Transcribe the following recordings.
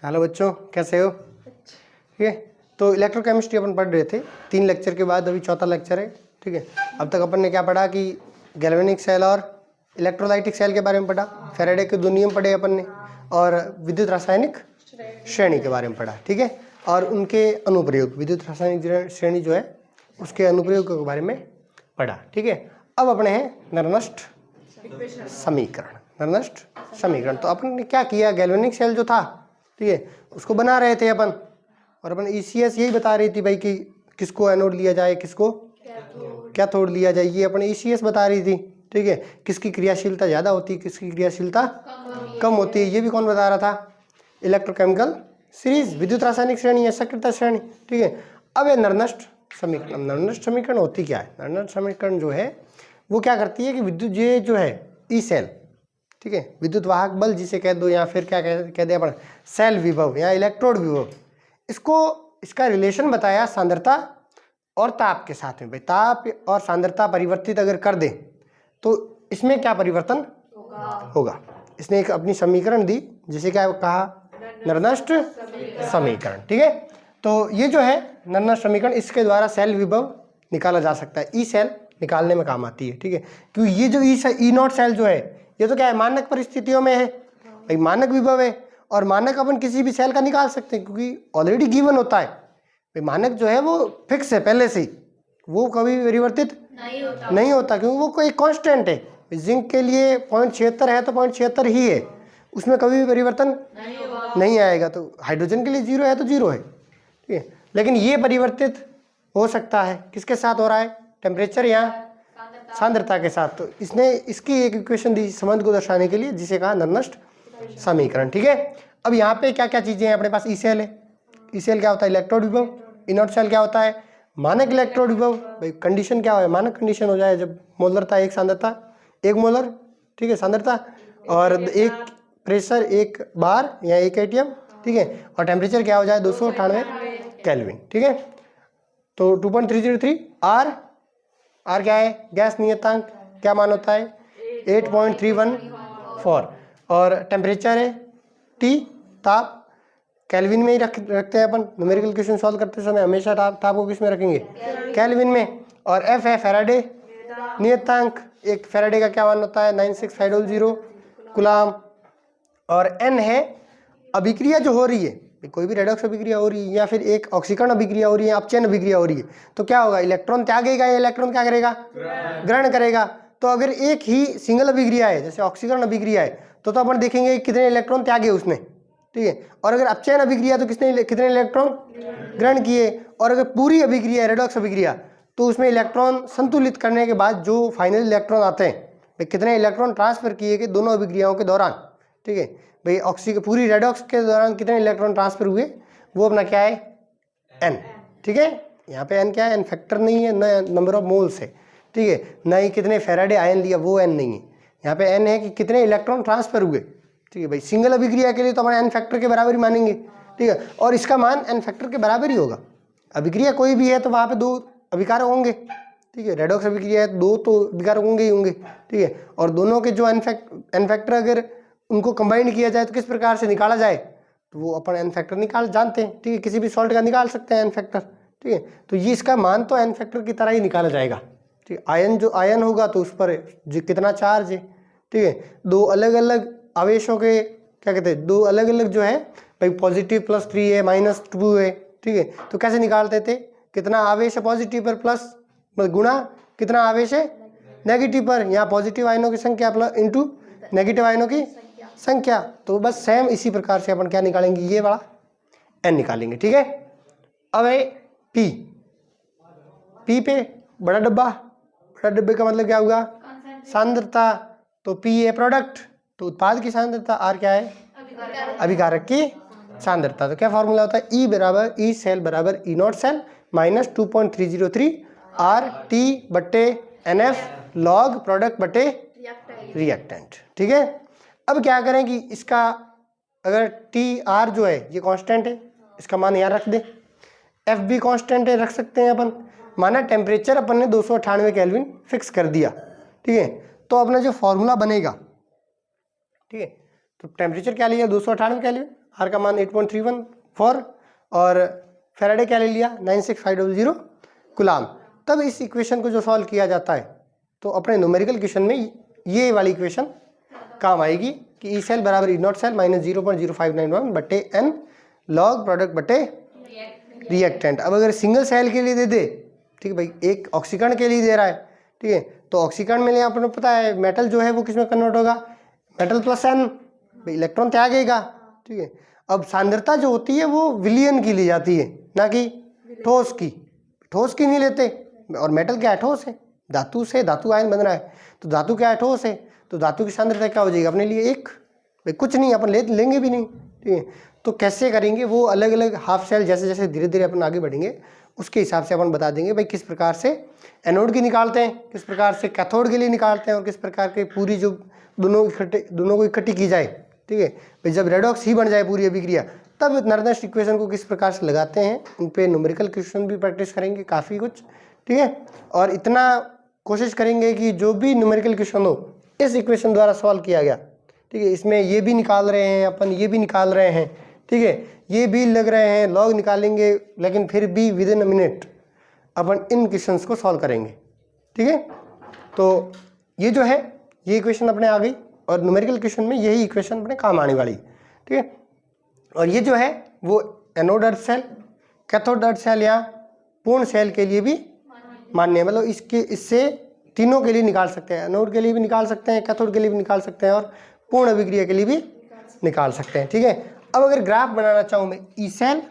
Hello बच्चों, कैसे हो? ठीक है, तो इलेक्ट्रोकेमिस्ट्री अपन पढ़ रहे थे। 3 लेक्चर के बाद अभी चौथा लेक्चर है। ठीक है, अब तक अपन ने क्या पढ़ा कि गैल्वेनिक सेल और इलेक्ट्रोलाइटिक सेल के बारे में पढ़ा, फैराडे के 2 नियम पढ़े अपन ने, और विद्युत रासायनिक श्रेणी के बारे में पढ़ा। ठीक है, और उनके अनुप्रयोग, विद्युत रासायनिक श्रेणी जो है उसके अनुप्रयोग के बारे में पढ़ा। ठीक है, अब अपने हैं नरनस्ट समीकरण। नरनस्ट समीकरण तो अपन ने क्या किया, गैल्वेनिक सेल जो था, ठीक है, उसको बना रहे थे अपन, और अपन ईसीएस यही बता रही थी भाई कि किसको एनोड लिया जाए, किसको कैथोड लिया जाए, ये अपन ईसीएस बता रही थी। ठीक है, किसकी क्रियाशीलता ज़्यादा होती है, किसकी क्रियाशीलता कम होती है, ये भी कौन बता रहा था? इलेक्ट्रोकेमिकल सीरीज, विद्युत रासायनिक श्रेणी या सक्रियता श्रेणी। ठीक है, अब ये नरनस्ट समीकरण, नरनस्ट समीकरण होती क्या है? नरनस्ट समीकरण जो है वो क्या करती है कि विद्युत ये जो है ई सेल, ठीक है, विद्युत वाहक बल जिसे कह दो, या फिर क्या कह दे अपन सेल विभव या इलेक्ट्रोड विभव, इसको इसका रिलेशन बताया सांद्रता और ताप के साथ में। भाई ताप और सांद्रता परिवर्तित अगर कर दे तो इसमें क्या परिवर्तन होगा। इसने एक अपनी समीकरण दी जिसे क्या कहा, नरनस्ट समीकरण। ठीक है, तो ये जो है नरनस्ट समीकरण, इसके द्वारा सेल विभव निकाला जा सकता है, ई सेल निकालने में काम आती है। ठीक है, क्योंकि ये जो ई नॉट सेल जो है ये तो क्या है, मानक परिस्थितियों में है, भाई मानक विभव है, और मानक अपन किसी भी सेल का निकाल सकते हैं क्योंकि ऑलरेडी गिवन होता है। भाई मानक जो है वो फिक्स है पहले से ही, वो कभी नहीं होता क्योंकि वो कोई कांस्टेंट है। जिंक के लिए 0.76 है तो 0.76 ही है, उसमें कभी भी परिवर्तन नहीं आएगा। तो हाइड्रोजन के लिए 0 है तो 0 है। ठीक है, लेकिन ये परिवर्तित हो सकता है, किसके साथ हो रहा है, टेम्परेचर या सांद्रता के साथ। तो इसने इसकी एक इक्वेशन दी संबंध को दर्शाने के लिए जिसे कहा नरनस्ट समीकरण। ठीक है, अब यहाँ पे क्या क्या चीजें हैं अपने पास, ई सेल है, ई सेल क्या होता है, इलेक्ट्रोड विभव, इनॉट सेल क्या होता है, मानक इलेक्ट्रोड विभव। भाई कंडीशन क्या हो, मानक कंडीशन हो जाए जब मोलरता 1 सांद्रता 1 मोलर, ठीक है, सांद्रता, और 1 प्रेशर 1 बार या 1 एटीएम। ठीक है, और टेम्परेचर क्या हो जाए 298 केल्विन। ठीक है, तो 2.303 आर क्या है, गैस नियतांक, क्या मान होता है 8.314, और टेम्परेचर है टी, ताप केल्विन में ही रखते हैं अपन, न्यूमेरिकल क्वेश्चन सॉल्व करते समय हमेशा ताप को किस में रखेंगे, केल्विन में। और एफ है फैराडे नियतांक, एक फैराडे का क्या मान होता है 96500 कूलाम, और एन है अभिक्रिया जो हो रही है, कोई भी रेडॉक्स अभिक्रिया हो रही है या फिर एक ऑक्सीकरण अभिक्रिया हो रही है, अपचयन अभिक्रिया हो रही है, तो क्या होगा, इलेक्ट्रॉन त्यागेगा या इलेक्ट्रॉन क्या करेगा, ग्रहण करेगा। तो अगर एक ही सिंगल अभिक्रिया है जैसे ऑक्सीकरण अभिक्रिया है तो अपन देखेंगे कितने इलेक्ट्रॉन त्यागे उसने। ठीक है, और अगर अपचयन अभिक्रिया तो कितने इलेक्ट्रॉन ग्रहण किए, और अगर पूरी अभिक्रिया रेडॉक्स अभिक्रिया तो उसमें इलेक्ट्रॉन संतुलित करने के बाद जो फाइनल इलेक्ट्रॉन आते हैं, कितने इलेक्ट्रॉन ट्रांसफर किए गए दोनों अभिक्रियाओं के दौरान। ठीक है भाई, पूरी रेडॉक्स के दौरान कितने इलेक्ट्रॉन ट्रांसफर हुए, वो अपना क्या है, एन। ठीक है, यहाँ पे एन क्या है, एन फैक्टर नहीं है, न नंबर ऑफ मोल्स है। ठीक है, ना ही कितने फैराडे आयन लिया, वो एन नहीं है। यहाँ पे एन है कि कितने इलेक्ट्रॉन ट्रांसफर हुए। ठीक है भाई, सिंगल अभिक्रिया के लिए तो अपन एन फैक्टर के बराबर ही मानेंगे। ठीक है, और इसका मान एन फैक्टर के बराबर ही होगा। अभिक्रिया कोई भी है तो वहाँ पे 2 अभिकारक होंगे। ठीक है, रेडॉक्स अभिक्रिया है 2 तो अभिकारक होंगे ही होंगे। ठीक है, और दोनों के जो एन फैक्टर अगर उनको कंबाइन किया जाए तो किस प्रकार से निकाला जाए, तो वो अपन एन फैक्टर निकाल जानते हैं। ठीक है, किसी भी सॉल्ट का निकाल सकते हैं एन फैक्टर। ठीक है, तो ये इसका मान तो एन फैक्टर की तरह ही निकाला जाएगा। ठीक है, आयन जो आयन होगा तो उस पर कितना चार्ज है। ठीक है, 2 अलग अलग आवेशों के क्या कहते हैं, 2 अलग अलग जो है भाई, पॉजिटिव +3 है -2 है। ठीक है, तो कैसे निकालते थे, कितना आवेश है पॉजिटिव पर प्लस गुणा कितना आवेश है नेगेटिव पर, यहाँ पॉजिटिव आयनों की संख्या प्लस इंटू नेगेटिव आयनों की संख्या। तो बस सेम इसी प्रकार से अपन क्या निकालेंगे, ये वाला एन निकालेंगे। ठीक है, अब है पी, पी पे बड़ा डब्बा, बड़ा डब्बे का मतलब क्या होगा, सांद्रता। तो पी है प्रोडक्ट, तो उत्पाद की सांद्रता, आर क्या है, अभिकारक की सांद्रता। तो क्या फॉर्मूला होता है, ई बराबर ई सेल बराबर E not cell minus 2.303 R T बट्टे एन एफ लॉग प्रोडक्ट बट्टे रिएक्टेंट। ठीक है, अब क्या करें कि इसका अगर टी आर जो है ये कांस्टेंट है, इसका मान यहाँ रख दे, एफ भी कांस्टेंट है, रख सकते हैं अपन। माना टेम्परेचर अपन ने 298 केल्विन फिक्स कर दिया। ठीक है, तो अपना जो फॉर्मूला बनेगा, ठीक है, तो टेम्परेचर क्या लिया 298 केल्विन, आर का मान 8.314 और फैराडे क्या ले लिया 96500 कूलाम। तब इस इक्वेशन को जो सॉल्व किया जाता है तो अपने न्यूमेरिकल क्वेश्चन में ये वाली इक्वेशन काम आएगी कि ई सेल बराबर ई नॉट सेल माइनस 0.0591 बटे एन लॉग प्रोडक्ट बटे रिएक्टेंट। अब अगर सिंगल सेल के लिए दे दे, ठीक है भाई, एक ऑक्सीकरण के लिए दे रहा है, ठीक है, तो ऑक्सीकरण में अपने पता है मेटल जो है वो किस में कन्वर्ट होगा, मेटल प्लस एन, इलेक्ट्रॉन त्यागेगा, ठीक है। अब सांद्रता जो होती है वो विलियन की ली जाती है, ना कि ठोस की। ठोस की नहीं लेते, और मेटल क्या है, ठोस है, धातु से धातु आयन बन रहा है, तो धातु क्या है, ठोस है, तो धातु की सांद्रता क्या हो जाएगी अपने लिए एक, भाई कुछ नहीं, अपन लेंगे भी नहीं, ठीक है। तो कैसे करेंगे वो अलग अलग हाफ सेल जैसे जैसे धीरे धीरे अपन आगे बढ़ेंगे उसके हिसाब से अपन बता देंगे भाई किस प्रकार से एनोड की निकालते हैं, किस प्रकार से कैथोड के लिए निकालते हैं, और किस प्रकार के पूरी जो दोनों को इकट्ठी की जाए, ठीक है भाई। जब रेडॉक्स ही बन जाए पूरी अभिक्रिया तब नर्दस्ट इक्वेशन को किस प्रकार से लगाते हैं, उन पे न्यूमेरिकल क्वेश्चन भी प्रैक्टिस करेंगे काफ़ी कुछ, ठीक है। और इतना कोशिश करेंगे कि जो भी न्यूमेरिकल क्वेश्चन हो इस इक्वेशन द्वारा सॉल्व किया गया, ठीक है, इसमें ये भी निकाल रहे हैं अपन, ये भी निकाल रहे हैं, ठीक है, ये भी लग रहे हैं, लॉग निकालेंगे, लेकिन फिर भी with in a minute upon in questions को सॉल्व करेंगे, ठीक है। तो ये जो है ये इक्वेशन अपने आ गई, और न्यूमेरिकल क्वेश्चन में यही इक्वेशन अपने काम आने वाली, ठीक है। और ये जो है वो एनोड अर्थ सेल, कैथोड अर्थ सेल या पूर्ण सेल के लिए भी मान्य है, मतलब इससे तीनों के लिए निकाल सकते हैं, एनोड के लिए भी निकाल सकते हैं, कैथोड के लिए भी निकाल सकते हैं, और पूर्ण अभिक्रिया के लिए भी निकाल सकते हैं, ठीक है। अब अगर ग्राफ बनाना चाहूँ मैं ई सेल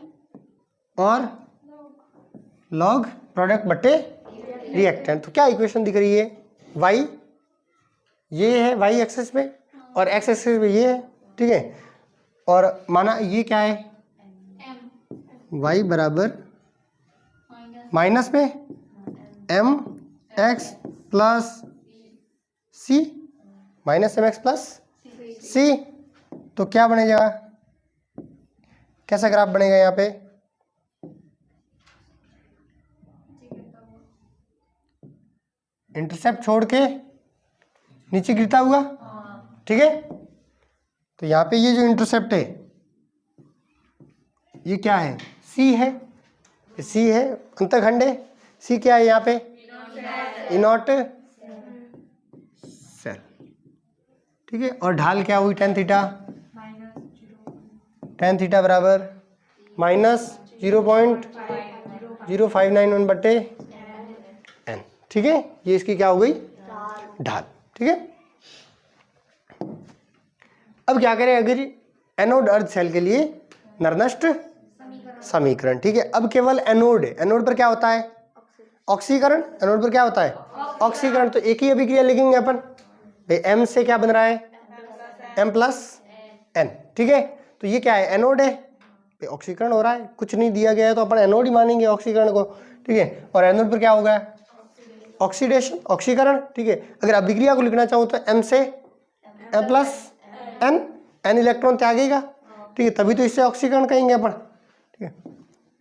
और लॉग प्रोडक्ट बटे रिएक्टेंट, तो क्या इक्वेशन दिख रही है, वाई ये है वाई एक्सेस पे और एक्स एक्सेस पे ये है, ठीक है, और माना ये क्या है वाई बराबर माइनस पे एम एक्स प्लस सी, माइनस एम एक्स प्लस सी, तो क्या बनेगा, कैसा ग्राफ बनेगा यहाँ पे, इंटरसेप्ट छोड़ के नीचे गिरता हुआ, ठीक है। तो यहाँ पे ये जो इंटरसेप्ट है ये क्या है, सी है, सी है अंतखंड है, सी क्या है यहाँ पे इनॉट सेल, ठीक है, और ढाल क्या हुई tan थीटा, tan थीटा बराबर माइनस 0.0591 बटे n, ठीक है, ये इसकी क्या हो गई ढाल, ठीक है। अब क्या करें, अगर एनोड अर्थ सेल के लिए नर्दस्ट समीकरण, ठीक है। अब केवल एनोड है, एनोड पर क्या होता है ऑक्सीकरण, एनोड पर क्या होता है ऑक्सीकरण, तो एक ही अभिक्रिया लिखेंगे अपन भाई, एम से क्या बन रहा है एम प्लस एन, ठीक है। तो ये क्या है एनोड है, ऑक्सीकरण हो रहा है, कुछ नहीं दिया गया है तो अपन एनोड ही मानेंगे ऑक्सीकरण को, ठीक है। और एनोड पर क्या होगा ऑक्सीडेशन, ऑक्सीकरण, ठीक है। अगर अभिक्रिया को लिखना चाहूँ तो एम से M plus N, N electron त्यागेगा, ठीक है, तभी तो इससे ऑक्सीकरण कहेंगे अपन, ठीक है।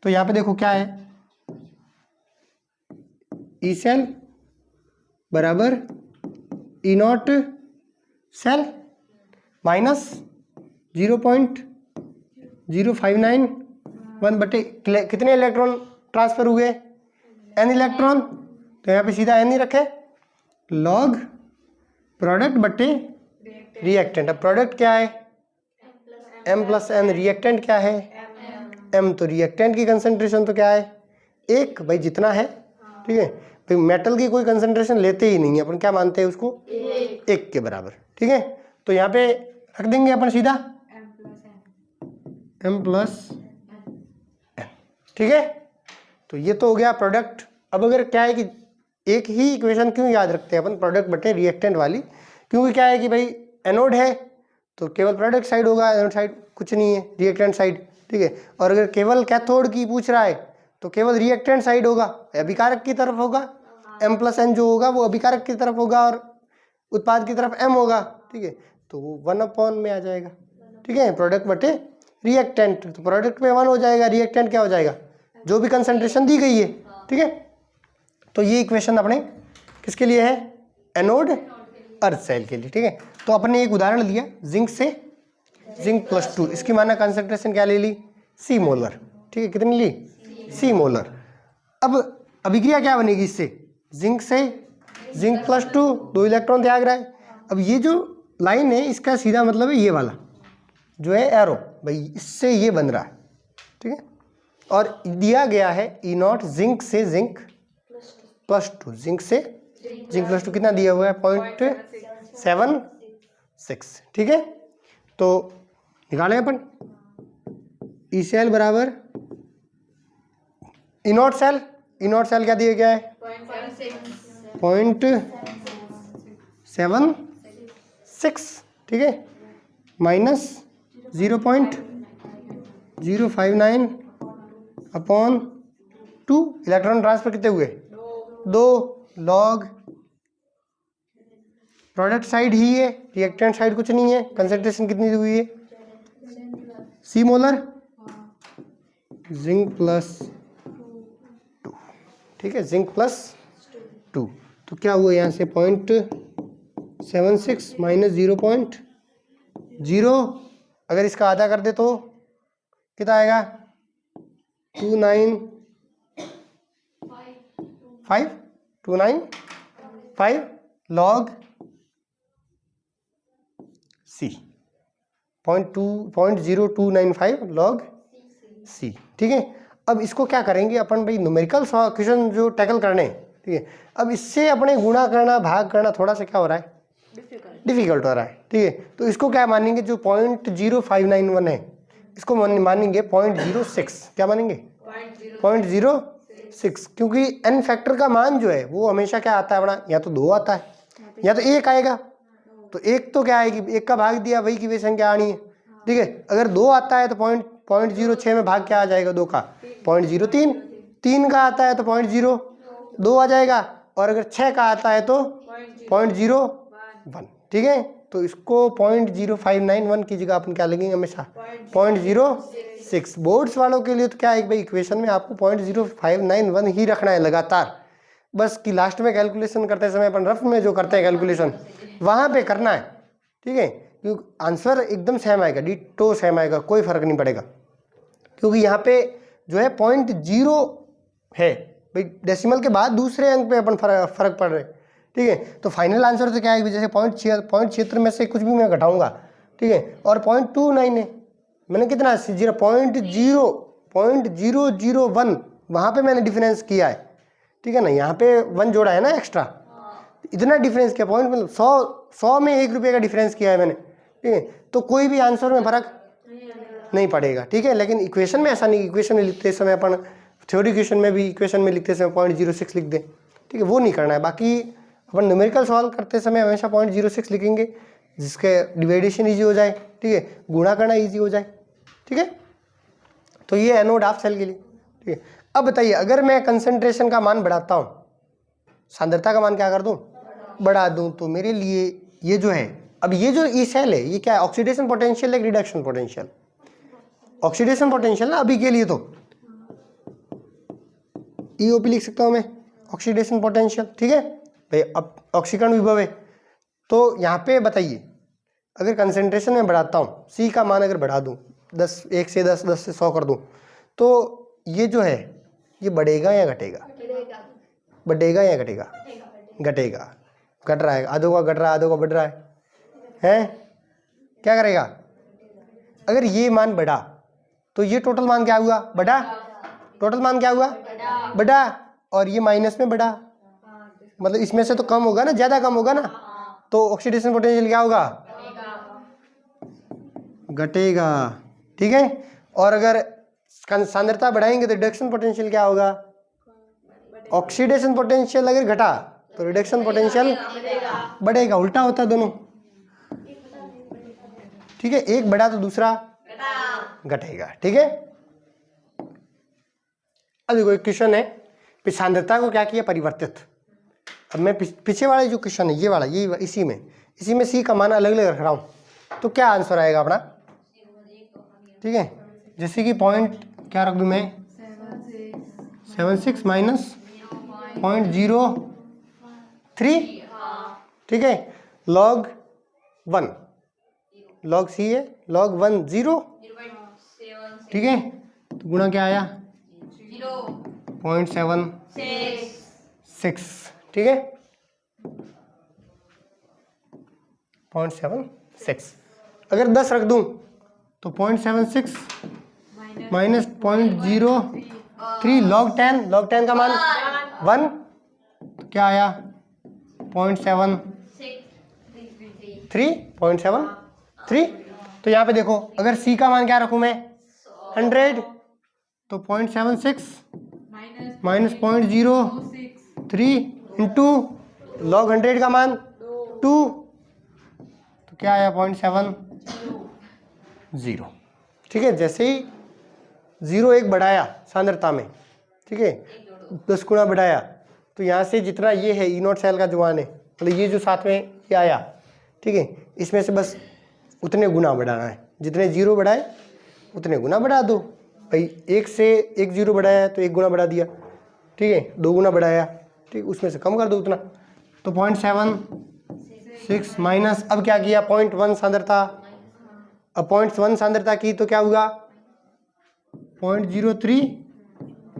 तो यहाँ पे देखो क्या है, ई सेल बराबर ई नॉट सेल माइनस 0.0591 बटे कितने इलेक्ट्रॉन ट्रांसफर हुए एन इलेक्ट्रॉन, तो यहाँ पे सीधा एन ही रखे, लॉग प्रोडक्ट बटे रिएक्टेंट। अब प्रोडक्ट क्या है एम प्लस एन, रिएक्टेंट क्या है एम, तो रिएक्टेंट की कंसंट्रेशन तो क्या है एक, भाई जितना है, ठीक है भाई, मेटल की कोई कंसंट्रेशन लेते ही नहीं है अपन, क्या मानते हैं उसको एक के बराबर, ठीक है। तो यहाँ पे रख देंगे अपन सीधा एम प्लस एन, ठीक है। तो ये तो हो गया प्रोडक्ट। अब अगर क्या है कि एक ही इक्वेशन क्यों याद रखते हैं अपन प्रोडक्ट बटे रिएक्टेंट वाली, क्योंकि क्या है कि भाई एनोड है तो केवल प्रोडक्ट साइड होगा, एनोड साइड कुछ नहीं है, रिएक्टेंट साइड, ठीक है। और अगर केवल कैथोड की पूछ रहा है तो केवल रिएक्टेंट साइड होगा, अभिकारक की तरफ होगा, एम प्लस एन जो होगा वो अभिकारक की तरफ होगा और उत्पाद की तरफ एम होगा, ठीक है। तो वो 1/, में आ जाएगा, ठीक है, प्रोडक्ट बटे रिएक्टेंट, तो प्रोडक्ट में 1 हो जाएगा, रिएक्टेंट क्या हो जाएगा जो भी कंसंट्रेशन दी गई है, ठीक है। तो ये इक्वेशन अपने किसके लिए है एनोड अर्थ सेल के लिए, ठीक है। तो अपने एक उदाहरण लिया जिंक से जिंक +2, इसकी माना कंसंट्रेशन क्या ले ली, C मोलर। ठीक है, कितनी ली, C मोलर। अब अभिक्रिया क्या बनेगी इससे, जिंक से जिंक +2, 2 इलेक्ट्रॉन त्याग रहा है। अब ये जो लाइन है इसका सीधा मतलब है ये वाला जो है एरो, भाई इससे ये बन रहा है। ठीक है, और दिया गया है E0 जिंक से जिंक +2, जिंक से जिंक +2 कितना दिया हुआ है, 0.76। ठीक है, तो निकालें अपन ई सेल बराबर E0 सेल, E0 सेल क्या दिया गया है 0.76। ठीक है, माइनस 0.059 अपॉन 2, इलेक्ट्रॉन ट्रांसफर कितने हुए 2, लॉग प्रोडक्ट साइड ही है, रिएक्टेंट साइड कुछ नहीं है। कंसंट्रेशन कितनी हुई है, C मोलर जिंक +2। ठीक है, जिंक +2, तो क्या हुआ यहाँ से 0.76 माइनस 0.0, अगर इसका आधा कर दे तो कितना आएगा 295 लॉग C, 0.0295 लॉग C। ठीक है, अब इसको क्या करेंगे अपन भाई, न्यूमेरिकल क्वेश्चन जो टैकल करने हैं। ठीक है, अब इससे अपने गुणा करना भाग करना थोड़ा सा क्या हो रहा है, डिफिकल्ट हो रहा है। ठीक है, तो इसको क्या मानेंगे, जो 0.0591 है इसको मानेंगे 0.06। क्या मानेंगे 0.06, क्योंकि n फैक्टर का मान जो है वो हमेशा क्या आता है अपना, या तो 2 आता है या तो 1 आएगा। तो 1 तो क्या आएगी, 1 का भाग दिया वही की वही संख्या आनी है। ठीक है, अगर 2 आता है तो 0.06 में भाग क्या आ जाएगा 2 का 0.03, 3 का आता है तो 0.02 आ जाएगा, और अगर 6 का आता है तो 0.01। ठीक है, तो इसको 0.0591 की जगह अपन क्या लगेंगे हमेशा 0.06। बोर्ड्स वालों के लिए तो क्या है भाई, इक्वेशन में आपको 0.0591 ही रखना है लगातार, बस कि लास्ट में कैलकुलेशन करते समय अपन रफ में जो करते हैं कैलकुलेशन वहाँ पे करना है। ठीक है, क्योंकि आंसर एकदम सेम आएगा, डिटो सेम आएगा, कोई फर्क नहीं पड़ेगा, क्योंकि यहाँ पे जो है 0.0 है भाई, डेसिमल के बाद दूसरे अंक पे अपन फर्क पड़ रहे। ठीक है, तो फाइनल आंसर तो क्या है, जैसे पॉइंट क्षेत्र में से कुछ भी मैं घटाऊंगा। ठीक है, और 0.29 है, मैंने कितना 0.001 वहाँ पे मैंने डिफरेंस किया है। ठीक है ना, यहाँ पे 1 जोड़ा है ना एक्स्ट्रा, इतना डिफरेंस किया, पॉइंट मतलब 100 में 1 रुपये का डिफरेंस किया है मैंने। ठीक है, तो कोई भी आंसर में फर्क नहीं पड़ेगा। ठीक है, लेकिन इक्वेशन में ऐसा नहीं, इक्वेशन में लिखते समय अपन थ्योरी क्वेश्चन में भी इक्वेशन में लिखते समय 0.06 लिख दें। ठीक है, वो नहीं करना है। बाकी अपन न्यूमेरिकल सॉल्व करते समय हमेशा 0.06 लिखेंगे, जिसके डिवाइडेशन ईजी हो जाए। ठीक है, गुणा करना ईजी हो जाए। ठीक है, तो ये एनोड ऑफ सेल के लिए। ठीक है, अब बताइए अगर मैं कंसंट्रेशन का मान बढ़ाता हूँ, सांद्रता का मान क्या कर दूँ, बढ़ा दूँ, तो मेरे लिए ये जो है, अब ये जो ई सेल है ये क्या है, ऑक्सीडेशन पोटेंशियल है, रिडक्शन पोटेंशियल, ऑक्सीडेशन पोटेंशियल ना अभी के लिए, तो ईओपी लिख सकता हूँ मैं, ऑक्सीडेशन पोटेंशियल। ठीक है भाई, अब ऑक्सीकरण विभव है, तो यहाँ पे बताइए अगर कंसंट्रेशन में बढ़ाता हूँ, सी का मान अगर बढ़ा दूँ 10, 1 से 10, 10 से 100 कर दूँ, तो ये जो है ये बढ़ेगा या घटेगा, बढ़ेगा या घटेगा, घटेगा, घट रहा है, आधों का घट रहा है, आधों का बढ़ रहा है, हैं क्या करेगा, अगर ये मान बढ़ा तो ये टोटल मान क्या हुआ, बढ़ा, टोटल मान क्या हुआ, बढ़ा, और ये माइनस में बढ़ा, मतलब इसमें से तो कम होगा ना, ज्यादा कम होगा ना, तो ऑक्सीडेशन पोटेंशियल क्या होगा, घटेगा। ठीक है, और अगर सांद्रता बढ़ाएंगे तो रिडक्शन पोटेंशियल क्या होगा, ऑक्सीडेशन पोटेंशियल अगर घटा तो रिडक्शन पोटेंशियल बढ़ेगा, उल्टा होता है दोनों। ठीक है, एक बढ़ा तो दूसरा घटेगा। ठीक है, अब देखो एक क्वेश्चन है, सांद्रता को क्या किया, परिवर्तित। अब मैं पीछे वाला जो क्वेश्चन है ये वाला, ये इसी में सी का मान अलग अलग रख रहा हूँ, तो क्या आंसर आएगा अपना। ठीक है, जैसे कि पॉइंट क्या रख दूँ मैं, 76 माइनस 0.03। ठीक है, log 1, log सी है, log 1 0, ठीक है, तो गुणा क्या आया 0.76, ठीक है 0.76। अगर 10 रख दूं तो 0.76 माइनस 0.03 log 10, log 10 का मान 1, तो क्या आया 0.73। तो यहाँ पे देखो अगर c का मान क्या रखूं मैं 100, तो 0.76 माइनस 0.03 इंटू log 100 का मान 2, तो क्या आया 0.70, ठीक है। जैसे ही 0 1 बढ़ाया सांद्रता में, ठीक है 10 गुना बढ़ाया, तो यहाँ से जितना ये है ई नॉट सेल का जो मान है, मतलब ये जो साथ में ये आया, ठीक है, इसमें से बस उतने गुना बढ़ाना है, जितने 0 बढ़ाए उतने गुना बढ़ा दो भाई। 1 से 1 0 बढ़ाया तो 1 गुना बढ़ा दिया, ठीक है 2 गुना बढ़ाया, ठीक, उसमें से कम कर दो उतना, तो 0.76 माइनस, अब क्या किया 0.1 सांद्रता, अब 0.1 सांद्रता की तो क्या हुआ 0.03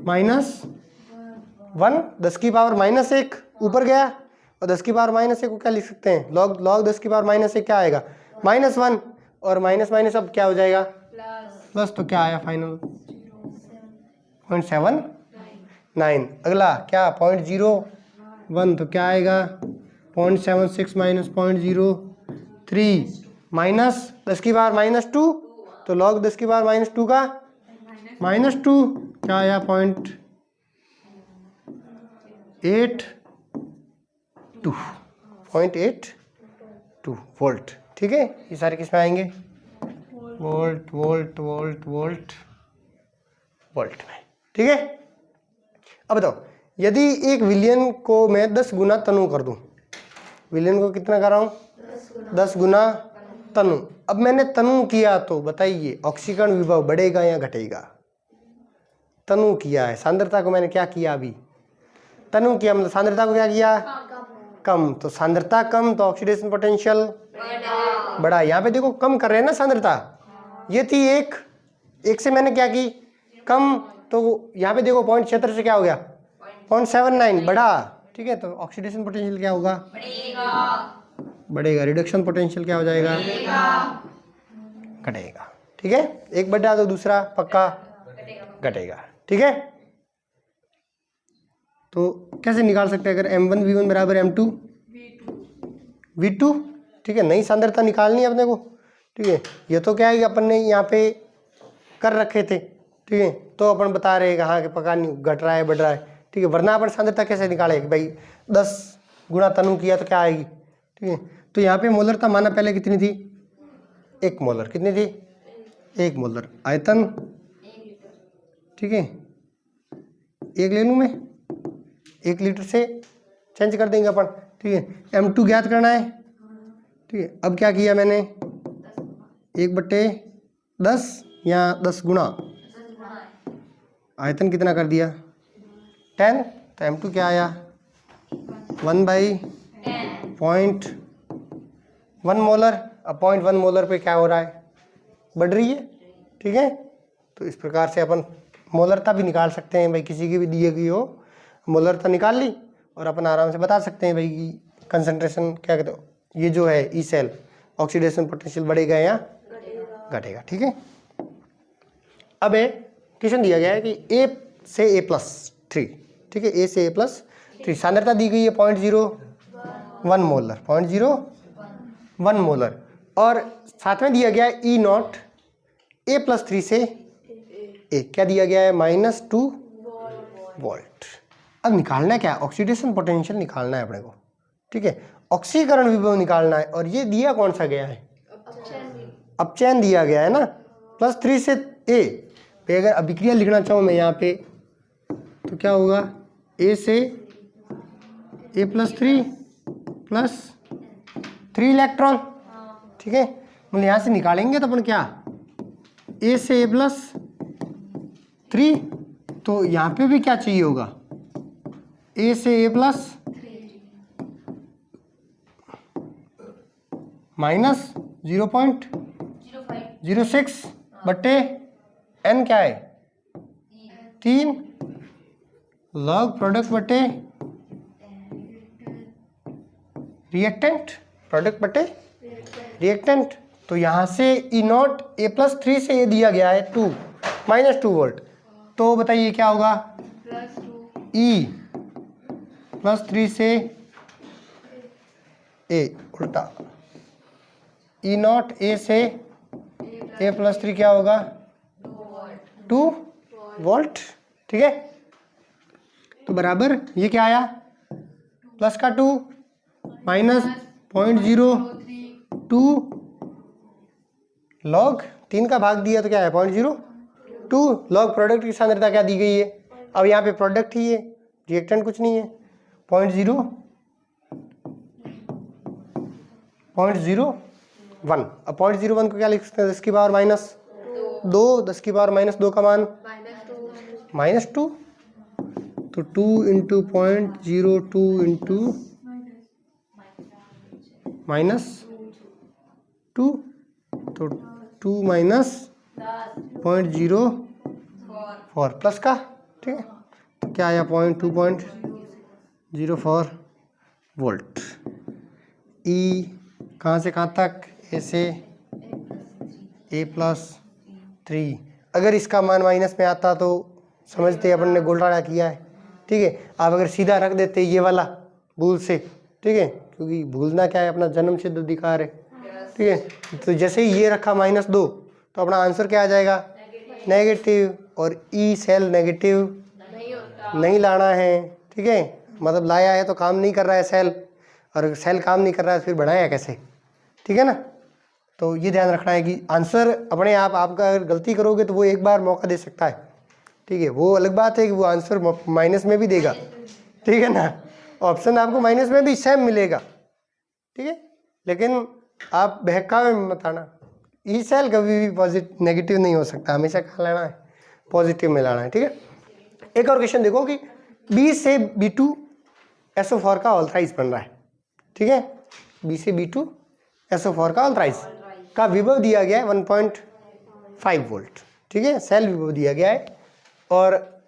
माइनस 1, 10 की पावर -1 ऊपर गया, और 10 की पावर -1 को क्या लिख सकते हैं log 10 की पावर -1 क्या आएगा -1, और माइनस माइनस अब क्या हो जाएगा प्लस, तो क्या आया फाइनल 0.79। अगला क्या 0.01, तो क्या आएगा 0.76 माइनस 0.03 माइनस 10 की पावर -2, तो log 10 की पावर -2 का -2 क्या आया 0.82 वोल्ट, ठीक है। ये सारे किस में आएंगे volt volt volt volt volt में, ठीक है। अब बताओ यदि एक विलियन को मैं 10 गुना तनु कर दूं, विलियन को कितना कर रहा हूं 10 गुना तनु, अब मैंने तनु किया तो बताइए ऑक्सीकरण विभव बढ़ेगा या घटेगा। तनु किया है, सांद्रता को मैंने क्या किया अभी तनु किया, मतलब सांद्रता को क्या किया कम, तो सांद्रता कम तो ऑक्सीडेशन पोटेंशियल बढ़ा। यहाँ पे देखो कम कर रहे हैं ना सांद्रता, ये थी एक से मैंने क्या की कम, तो यहाँ पे देखो 0.76 से क्या हो गया 0.79 बढ़ा, ठीक है, तो ऑक्सीडेशन पोटेंशियल क्या होगा बढ़ेगा, रिडक्शन पोटेंशियल क्या हो जाएगा घटेगा, ठीक है। एक बढ़ा तो दूसरा पक्का घटेगा, ठीक है। तो कैसे निकाल सकते हैं, अगर m1 v1 बराबर m2 v2, ठीक है, नई सांद्रता निकालनी है अपने को, ठीक है। ये तो क्या है कि अपन ने यहाँ पे कर रखे थे, ठीक है, तो अपन बता रहे हैं हाँ कि पका नहीं घट रहा है बढ़ रहा है, ठीक है, वरना अपन सांद्रता कैसे निकाले कि भाई 10 गुना तनु किया तो क्या आएगी, ठीक है। तो यहाँ पे मोलरता माना पहले कितनी थी 1 मोलर, कितनी थी 1 मोलर, आयतन, ठीक है 1 ले लूँ मैं, 1 लीटर से चेंज कर देंगे अपन, ठीक है। m2 ज्ञात करना है, ठीक है। अब क्या किया मैंने 1/10 या 10 गुना आयतन कितना कर दिया 10, तो m2 क्या आया 1/0.1 मोलर। अब 0.1 मोलर पे क्या हो रहा है बढ़ रही है, ठीक है। तो इस प्रकार से अपन मोलरता भी निकाल सकते हैं भाई, किसी की भी दी गई हो मोलरता निकाल ली और अपन आराम से बता सकते हैं भाई कि कंसंट्रेशन क्या कहते हो ये जो है ई सेल ऑक्सीडेशन पोटेंशियल बढ़ेगा या घटेगा, ठीक है। अब क्वेश्चन दिया गया है कि a से a+3, ठीक है, a से a+3 सांद्रता दी गई है 0.01 मोलर, 0.01 मोलर, और साथ में दिया गया है ई नॉट a+3 से a, क्या दिया गया है -2 वोल्ट। अब निकालना क्या है ऑक्सीडेशन पोटेंशियल निकालना है अपने को, ठीक है, ऑक्सीकरण विभव निकालना है, और ये दिया कौन सा गया है अपचयन दिया गया है ना +3 से a पे। अगर अभिक्रिया लिखना चाहूँ मैं यहाँ पे तो क्या होगा a से a+3 +3 इलेक्ट्रॉन, ठीक है। मतलब यहाँ से निकालेंगे तो अपन क्या a से a+3, तो यहाँ पे भी क्या चाहिए होगा a से a+ -0.05, 0.06 बट्टे n क्या है 3 लॉग प्रोडक्ट बटे रिएक्टेंट, प्रोडक्ट बटे रिएक्टेंट। तो यहाँ से E नॉट A+3 से ये दिया गया है 2 -2 वोल्ट, तो बताइए क्या होगा E +3 से A उल्टा E नॉट A से A+3 क्या होगा 2 वोल्ट। ठीक है, तो बराबर ये क्या आया प्लस का 2 माइनस 0.02 लॉग 3 का भाग दिया तो क्या है 0.02 लॉग प्रोडक्ट की सांद्रता क्या दी गई है। अब यहाँ पे प्रोडक्ट ही है, रिएक्टेंट कुछ नहीं है। 0.01। अब 0.01 को क्या लिख सकते हैं 10 की पावर -2, 10 की पावर -2 का मान -2, तो 2 × 0.02 × -2, तो 2 -0.04 प्लस का। ठीक है, तो क्या आया 0.2.04 वोल्ट। E कहाँ से कहाँ तक A से A+3। अगर इसका मान माइनस में आता तो समझते अपन ने गोल्डाना किया है। ठीक है, आप अगर सीधा रख देते ये वाला भूल से, ठीक है, क्योंकि भूलना क्या है अपना जन्म सिद्ध अधिकार है। ठीक है, तो जैसे ही ये रखा -2 तो अपना आंसर क्या आ जाएगा नेगेटिव, और ई सेल नेगेटिव नहीं लाना है। ठीक है, मतलब लाया है तो काम नहीं कर रहा है सेल, और सेल काम नहीं कर रहा है फिर बढ़ाया कैसे। ठीक है ना, तो ये ध्यान रखना है कि आंसर अपने आप आपका अगर गलती करोगे तो वो एक बार मौका दे सकता है। ठीक है, वो अलग बात है कि वो आंसर माइनस में भी देगा। ठीक है ना, ऑप्शन आपको माइनस में भी सेम मिलेगा। ठीक है, लेकिन आप बहकावे में मत आना। ई सेल कभी भी पॉजिटिव नेगेटिव नहीं हो सकता, हमेशा कहाँ लाना है पॉजिटिव में लाना है। ठीक है, एक और क्वेश्चन देखो कि B से B2 SO4 का ऑल्थराइज बन रहा है। ठीक है, B से B2 SO4 का ऑल्थराइज का विभव दिया गया है 1.5 वोल्ट। ठीक है, सेल विभव दिया गया है और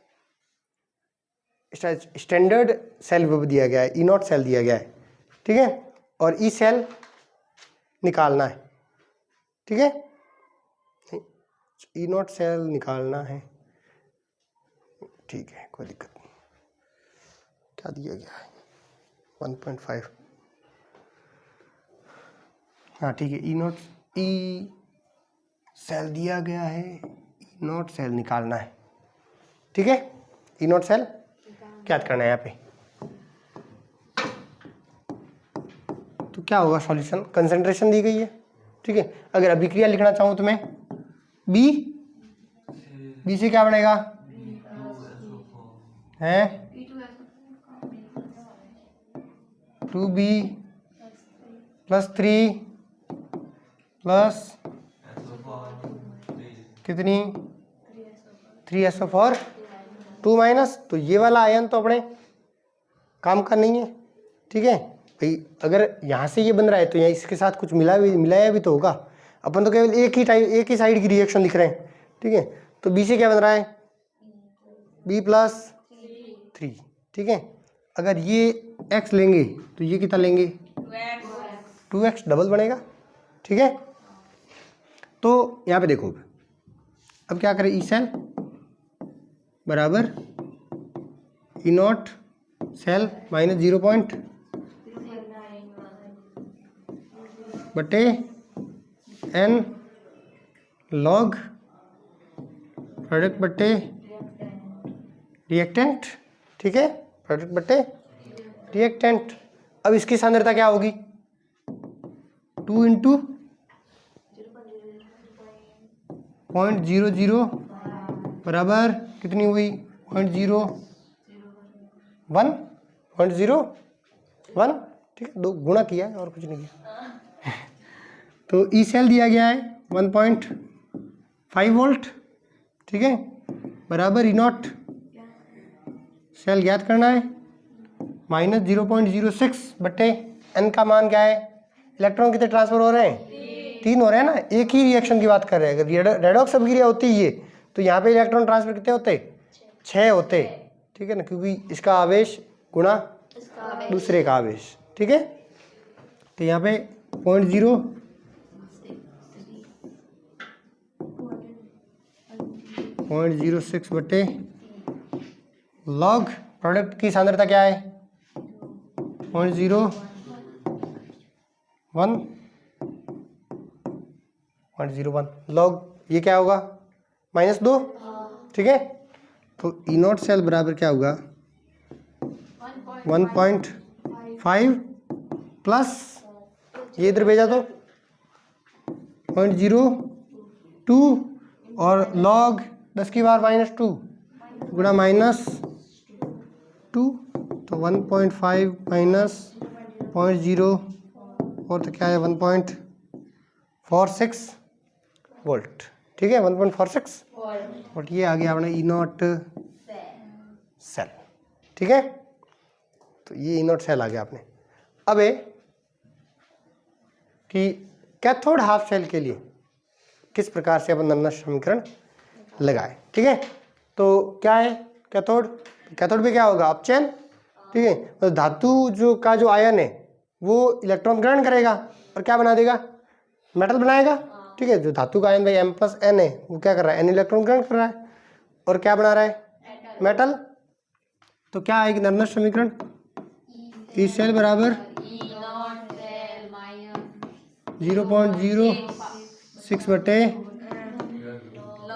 स्टैंडर्ड सेल विभव दिया गया है, E नॉट सेल दिया गया है। ठीक है, और E सेल निकालना है। ठीक है, E नॉट सेल निकालना है। ठीक है, कोई दिक्कत नहीं। क्या दिया गया है 1.5। हाँ ठीक है, E सेल दिया गया है, E नॉट सेल निकालना है। ठीक है, E नॉट सेल क्या करना है यहाँ पे, तो क्या होगा सॉल्यूशन, कंसंट्रेशन दी गई है। ठीक है, अगर अभिक्रिया लिखना चाहूँ तो मैं B से क्या बनेगा है 2B + 3 प्लस कितनी 3SO4 2 माइनस, तो ये वाला आयन तो अपने काम का नहीं है। ठीक है भाई, अगर यहाँ से ये बन रहा है तो यहाँ इसके साथ कुछ मिलाया भी तो होगा। अपन तो केवल एक ही साइड की रिएक्शन लिख रहे हैं। ठीक है, तो B से क्या बन रहा है B + 3। ठीक है, अगर ये x लेंगे तो ये कितना लेंगे 2x डबल बनेगा। ठीक है, तो यहाँ पे देखो अब क्या करें, E सेल बराबर E नॉट सेल -0 बटे n लॉग प्रोडक्ट बटे रिएक्टेंट। ठीक है, प्रोडक्ट बटे रिएक्टेंट। अब इसकी सांद्रता क्या होगी 2 × 0.00 बराबर कितनी हुई 0.01। ठीक है, 2 गुणा किया है और कुछ नहीं किया। तो ई सेल दिया गया है 1.5 वोल्ट। ठीक है, बराबर E नॉट सेल ज्ञात करना है -0.06 बटे n का मान क्या है, इलेक्ट्रॉन कितने ट्रांसफर हो रहे हैं 3 हो रहे हैं ना, एक ही रिएक्शन की बात कर रहे हैं। अगर रेडॉक्स अभिक्रिया होती ये तो यहाँ पे इलेक्ट्रॉन ट्रांसफर कितने होते? 6 होते, ठीक है ना, क्योंकि इसका आवेश गुणा दूसरे का आवेश, ठीक है। तो यहाँ पे 0.06 बटे लॉग प्रोडक्ट की सांद्रता क्या है? 0.01 लॉग, ये क्या होगा? -2, ठीक है। तो ई नॉट सेल बराबर क्या होगा? 1.5 प्लस ये इधर भेजा तो 0.02 और लॉग 10 की पावर -2 गुणा -2, तो 1.5 माइनस 0.0 और तो क्या है 1.46 वोल्ट, ठीक है, 1.46 वोल्ट। ये आ गया अपना ई नॉट सेल, ठीक है। तो ये ई नॉट सेल आ गया आपने। अब है कि कैथोड हाफ शेल के लिए किस प्रकार से अपन नर्मदा समीकरण लगाए, ठीक है। तो क्या है कैथोड? कैथोड में क्या होगा? अपचयन, ठीक है। तो धातु जो आयन है वो इलेक्ट्रॉन ग्रहण करेगा और क्या बना देगा? मेटल बनाएगा, ठीक है। जो धातु का आयन भाई M+N है वो क्या कर रहा है? N इलेक्ट्रॉन ग्रहण कर रहा है और क्या बना रहा है? मेटल। तो क्या आएगी नर्मदा समीकरण? ई सेल बराबर 0.06 बटे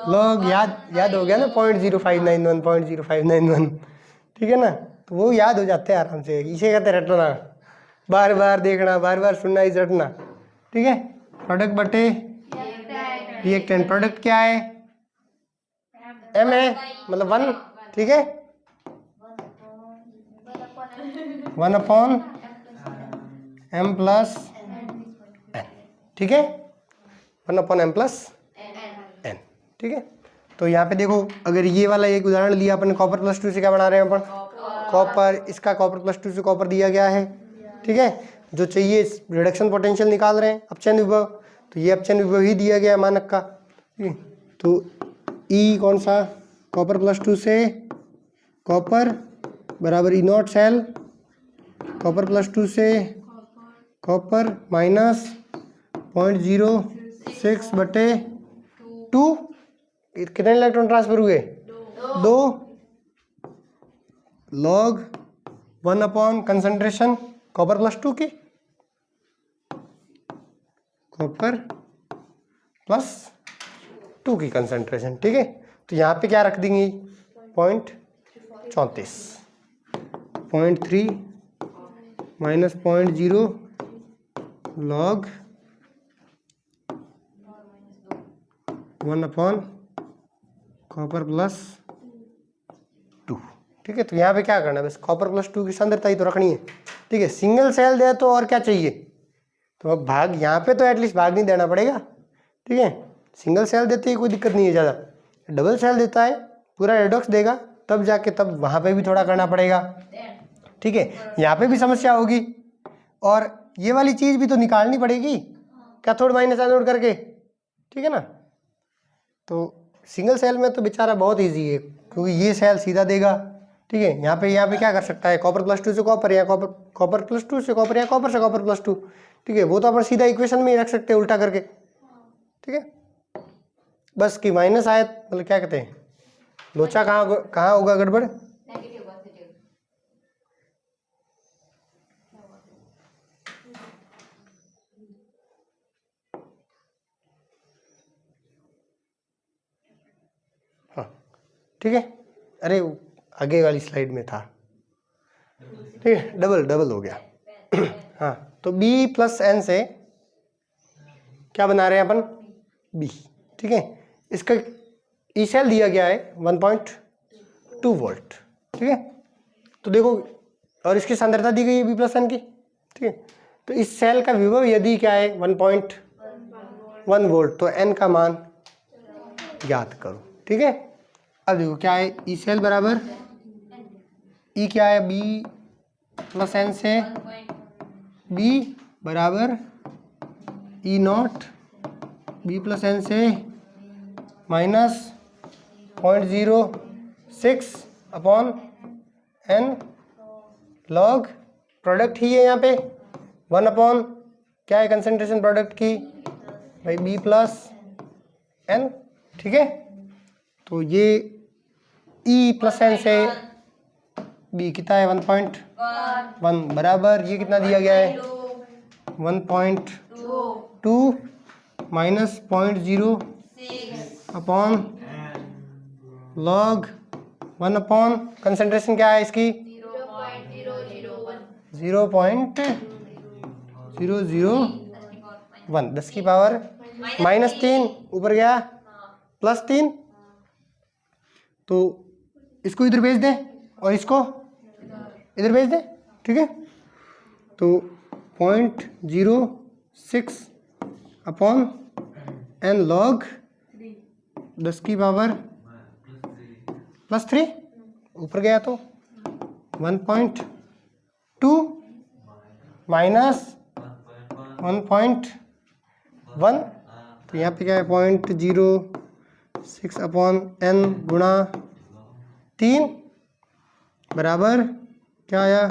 लॉग, याद हो गया ना, 0.0591, ठीक है ना। तो वो याद हो जाते हैं आराम से, इसे कहते हैं रटना, बार बार देखना, बार बार सुनना, इस रटना, ठीक है। प्रोडक्ट बटे रिएक्टेंट, प्रोडक्ट क्या है? M है, मतलब 1, ठीक है, 1/m+n, ठीक है, 1/m+n, ठीक है। तो यहाँ पे देखो, अगर ये वाला एक उदाहरण लिया अपन, कॉपर +2 से क्या बना रहे हैं अपन? कॉपर। इसका कॉपर +2 से कॉपर दिया गया है, ठीक है। जो चाहिए रिडक्शन पोटेंशियल निकाल रहे हैं, अपचयन विभव, तो ये अपचयन विभव ही दिया गया है मानक का, ठीक है। तो ई कौन सा? कॉपर +2 से कॉपर बराबर ई नॉट सेल, कॉपर +2 से कॉपर माइनस 0.06 बटे 2, कितने इलेक्ट्रॉन ट्रांसफर हुए? 2 लॉग 1 कंसंट्रेशन कॉपर +2 की, कॉपर +2 की कंसंट्रेशन, ठीक है। तो यहाँ पे क्या रख देंगे? 0.34, 0.3 माइनस 0.0 लॉग 1 कॉपर +2, ठीक है। तो यहाँ पे क्या करना है? बस कॉपर +2 की सांद्रता ही तो रखनी है, ठीक है। सिंगल सेल दे तो और क्या चाहिए? तो अब भाग यहाँ पे तो एटलीस्ट भाग नहीं देना पड़ेगा, ठीक है। सिंगल सेल देते ही कोई दिक्कत नहीं है ज़्यादा, डबल सेल देता है पूरा रेडॉक्स देगा, तब जाके तब वहाँ पे भी थोड़ा करना पड़ेगा, ठीक है। यहाँ पे भी समस्या होगी और ये वाली चीज़ भी तो निकालनी पड़ेगी, कैथोड माइनस एनोड करके, ठीक है ना। तो सिंगल सेल में तो बेचारा बहुत इजी है, क्योंकि ये सेल सीधा देगा, ठीक है। यहाँ पे क्या कर सकता है? कॉपर +2 से कॉपर, या कॉपर +2 से कॉपर, या कॉपर से कॉपर +2, ठीक है। वो तो अपन सीधा इक्वेशन में ही रख सकते हैं उल्टा करके, ठीक है। बस कि माइनस आए, मतलब क्या कहते हैं, लोचा कहाँ होगा गड़बड़? हाँ, ठीक है। अरे आगे वाली स्लाइड में था, ठीक है, डबल हो गया। हाँ, तो B+N से क्या बना रहे हैं अपन? B, ठीक है। इसका ई सेल दिया गया है 1.2 वोल्ट, ठीक है। तो देखो, और इसकी सांद्रता दी गई है B+N की, ठीक है। तो इस सेल का विभव यदि क्या है 1.1 वोल्ट, तो N का मान ज्ञात करो, ठीक है। अब देखो क्या है, ई सेल बराबर ई क्या है? B+N से B बराबर E not B plus N से minus 0.06 upon N log product ही है यहाँ पे 1 अपॉन क्या है कंसेंट्रेशन प्रोडक्ट की भाई बी प्लस एन। ठीक है, तो ये ई प्लस एन से बी कितना है 1.1 बराबर ये कितना दिया गया है 1.2 minus 0.06 upon log 1 upon concentration क्या है इसकी 0.001 10 की पावर -3 ऊपर गया +3, तो इसको इधर भेज दें और इसको इधर भेज दें। ठीक है, तो 0.06 अपॉन एन लॉग 10 की पावर +3 ऊपर गया तो 1.2 माइनस 1.1, तो यहाँ पे क्या है 0.06 अपॉन एन गुणा 3 बराबर क्या आया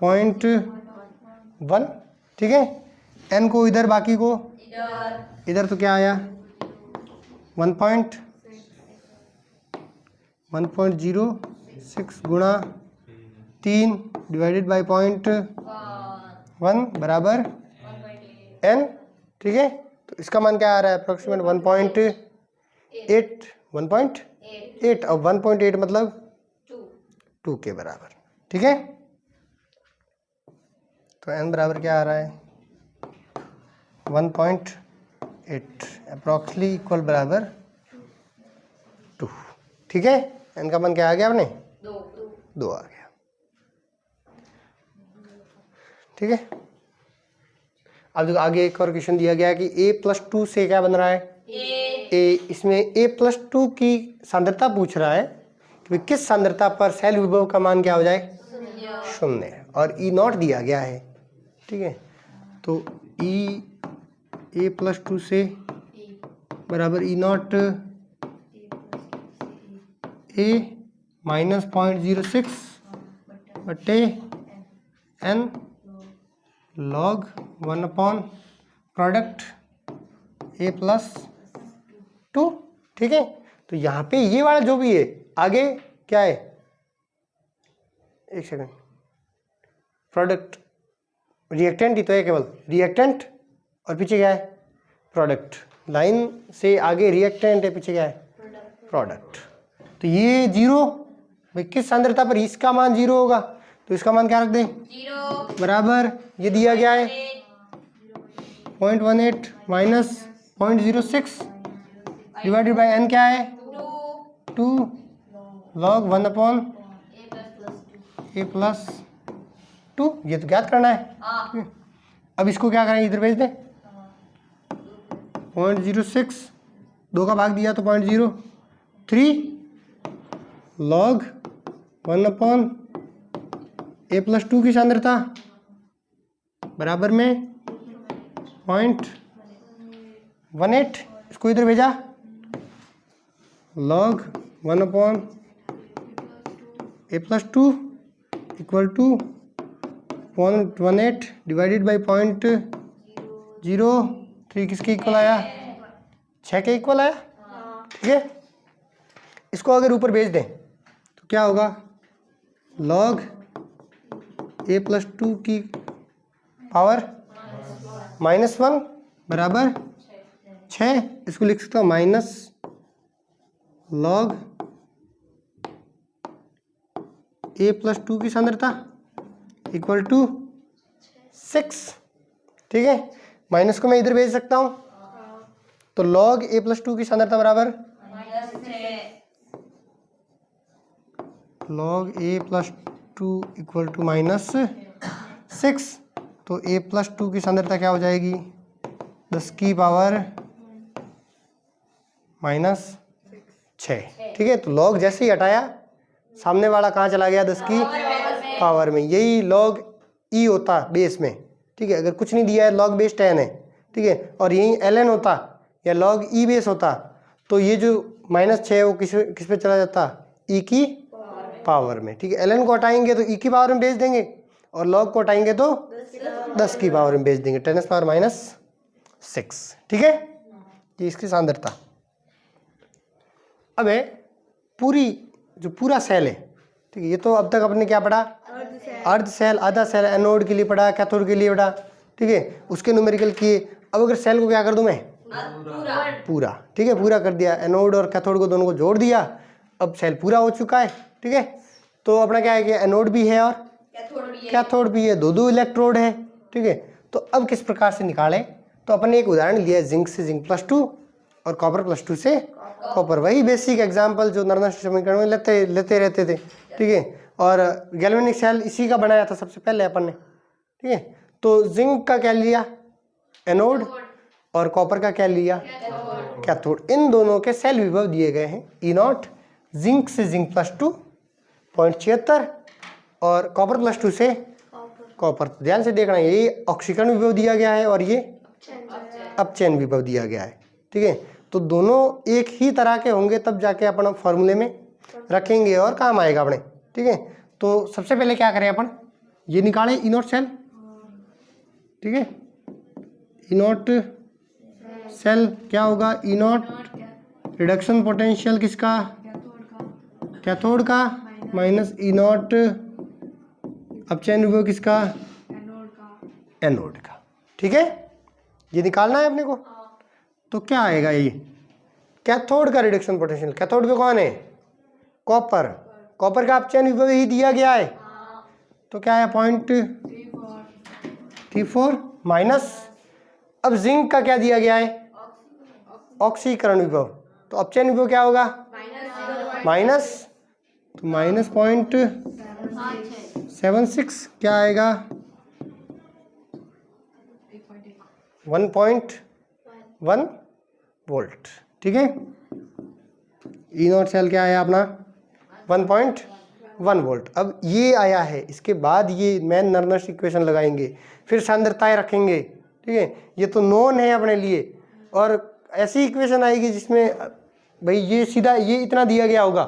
0.1। ठीक है, एन को इधर बाकी को इधर, तो क्या आया 1.06 गुणा 3 डिवाइडेड बाई 0.1 बराबर एन। ठीक है, तो इसका मान क्या आ रहा है अप्रोक्सीमेट 1.8 और 1.8 मतलब 2 के बराबर। ठीक है, तो एन बराबर क्या आ रहा है 1.8 अप्रोक्सीमेटली इक्वल बराबर 2। ठीक है, एन का मान क्या आ गया आपने 2 आ गया। ठीक है, अब देखो आगे एक और क्वेश्चन दिया गया है कि a+2 से क्या बन रहा है ए, इसमें a+2 की सांद्रता पूछ रहा है कि किस सांद्रता पर सेल विभव का मान क्या हो जाए 0 और E0 दिया गया है। ठीक है, तो a+2 से बराबर E0 a माइनस 0.06 बटे n log 1 upon product a+2। ठीक है, तो यहाँ पे ये वाला जो भी है आगे क्या है, एक सेकंड, प्रोडक्ट रिएक्टेंट ही तो है, केवल रिएक्टेंट और पीछे क्या है प्रोडक्ट, लाइन से आगे रिएक्टेंट है पीछे क्या है प्रोडक्ट। तो ये 0 भाई किस सांद्रता पर इसका मान 0 होगा, तो इसका मान क्या रख दें 0 बराबर ये दिया गया है 0.18 माइनस 0.06 डिवाइडेड बाय n क्या है 2 लॉग 1 अपॉन a+2। ये तो ज्ञात करना है। अब इसको क्या करें इधर भेज दें 0.06 2 का भाग दिया तो 0.03 लॉग 1 अपॉन a+2 की सांद्रता बराबर में 0.18, इसको इधर भेजा log 1 upon a+2 equal to 0.18 divided by 0.03 किसके इक्वल आया 6 के इक्वल आया। ठीक है, इसको अगर ऊपर भेज दें तो क्या होगा लॉग a+2 की पावर -1 बराबर 6, इसको लिख सकता हूँ माइनस लॉग a+2 की सांद्रता इक्वल टू 6। ठीक है, माइनस को मैं इधर भेज सकता हूँ, तो लॉग a+2 की सांद्रता बराबर लॉग a+2 इक्वल टू -6, तो a+2 की सांद्रता क्या हो जाएगी 10 की पावर -6। ठीक है, तो लॉग जैसे ही हटाया सामने वाला कहाँ चला गया 10 की पावर में, यही लॉग ई होता बेस में। ठीक है, अगर कुछ नहीं दिया है लॉग बेस 10 है। ठीक है, और यही ln होता या log e बेस होता तो ये जो -6 है वो किस पे चला जाता, e की पावर में। ठीक है, ln को हटाएंगे तो e की पावर में भेज देंगे और log को हटाएंगे तो 10 की पावर में भेज देंगे, 10⁻⁻6। ठीक है, ये इसकी सांद्रता। अब है पूरा सेल है। ठीक है, ये तो अब तक अपने क्या पढ़ा, अर्ध सेल, आधा सेल, एनोड के लिए पढ़ा, कैथोड के लिए पढ़ा। ठीक है, उसके न्यूमेरिकल किए। अब अगर सेल को क्या कर दूं मैं, पूरा। ठीक है, पूरा कर दिया, एनोड और कैथोड को दोनों को जोड़ दिया, अब सेल पूरा हो चुका है। ठीक है, तो अपना क्या है कि एनोड भी है और कैथोड भी है, दो इलेक्ट्रोड है। ठीक है, तो अब किस प्रकार से निकालें, तो अपन ने एक उदाहरण लिया है, जिंक से जिंक +2 और कॉपर +2 से कॉपर। वही बेसिक एग्जाम्पल जो नर्नस्ट समीकरण में लेते रहते थे। ठीक है, और गैल्वेनिक सेल इसी का बनाया था सबसे पहले अपन ने। ठीक है, तो जिंक का क्या लिया, एनोड, और कॉपर का क्या लिया, कैथोड। इन दोनों के सेल विभव दिए गए हैं, E0 जिंक से जिंक +2 0.76 और कॉपर +2 से कॉपर। ध्यान से देखना, ये ऑक्सीकरण विभव दिया गया है और ये अपचयन विभव दिया गया है। ठीक है, तो दोनों एक ही तरह के होंगे तब जाके अपन फॉर्मूले में रखेंगे और काम आएगा अपने। ठीक है, तो सबसे पहले क्या करें अपन, ये निकालें E0 सेल। ठीक है, E0 सेल क्या होगा, E0 रिडक्शन पोटेंशियल किसका, कैथोड का, माइनस E0 अपचयन विभव किसका, एनोड का। ठीक है, ये निकालना है अपने को। तो क्या आएगा, ये कैथोड का रिडक्शन पोटेंशियल, कैथोड पे कौन है, कॉपर, कॉपर का अपचयन विभव ही दिया गया है, तो क्या है 0.34 माइनस, अब जिंक का क्या दिया गया है, ऑक्सीकरण विभव, तो अपचयन विभव क्या होगा, माइनस, तो -0.76 क्या आएगा, 1.1 वोल्ट। ठीक है, E0 सेल क्या आया अपना, 1.1 वोल्ट। अब ये आया है, इसके बाद ये मैन नर्नस्ट इक्वेशन लगाएंगे, फिर सांद्रताएं रखेंगे। ठीक है, ये तो नोन है अपने लिए, और ऐसी इक्वेशन आएगी जिसमें भाई ये सीधा ये इतना दिया गया होगा।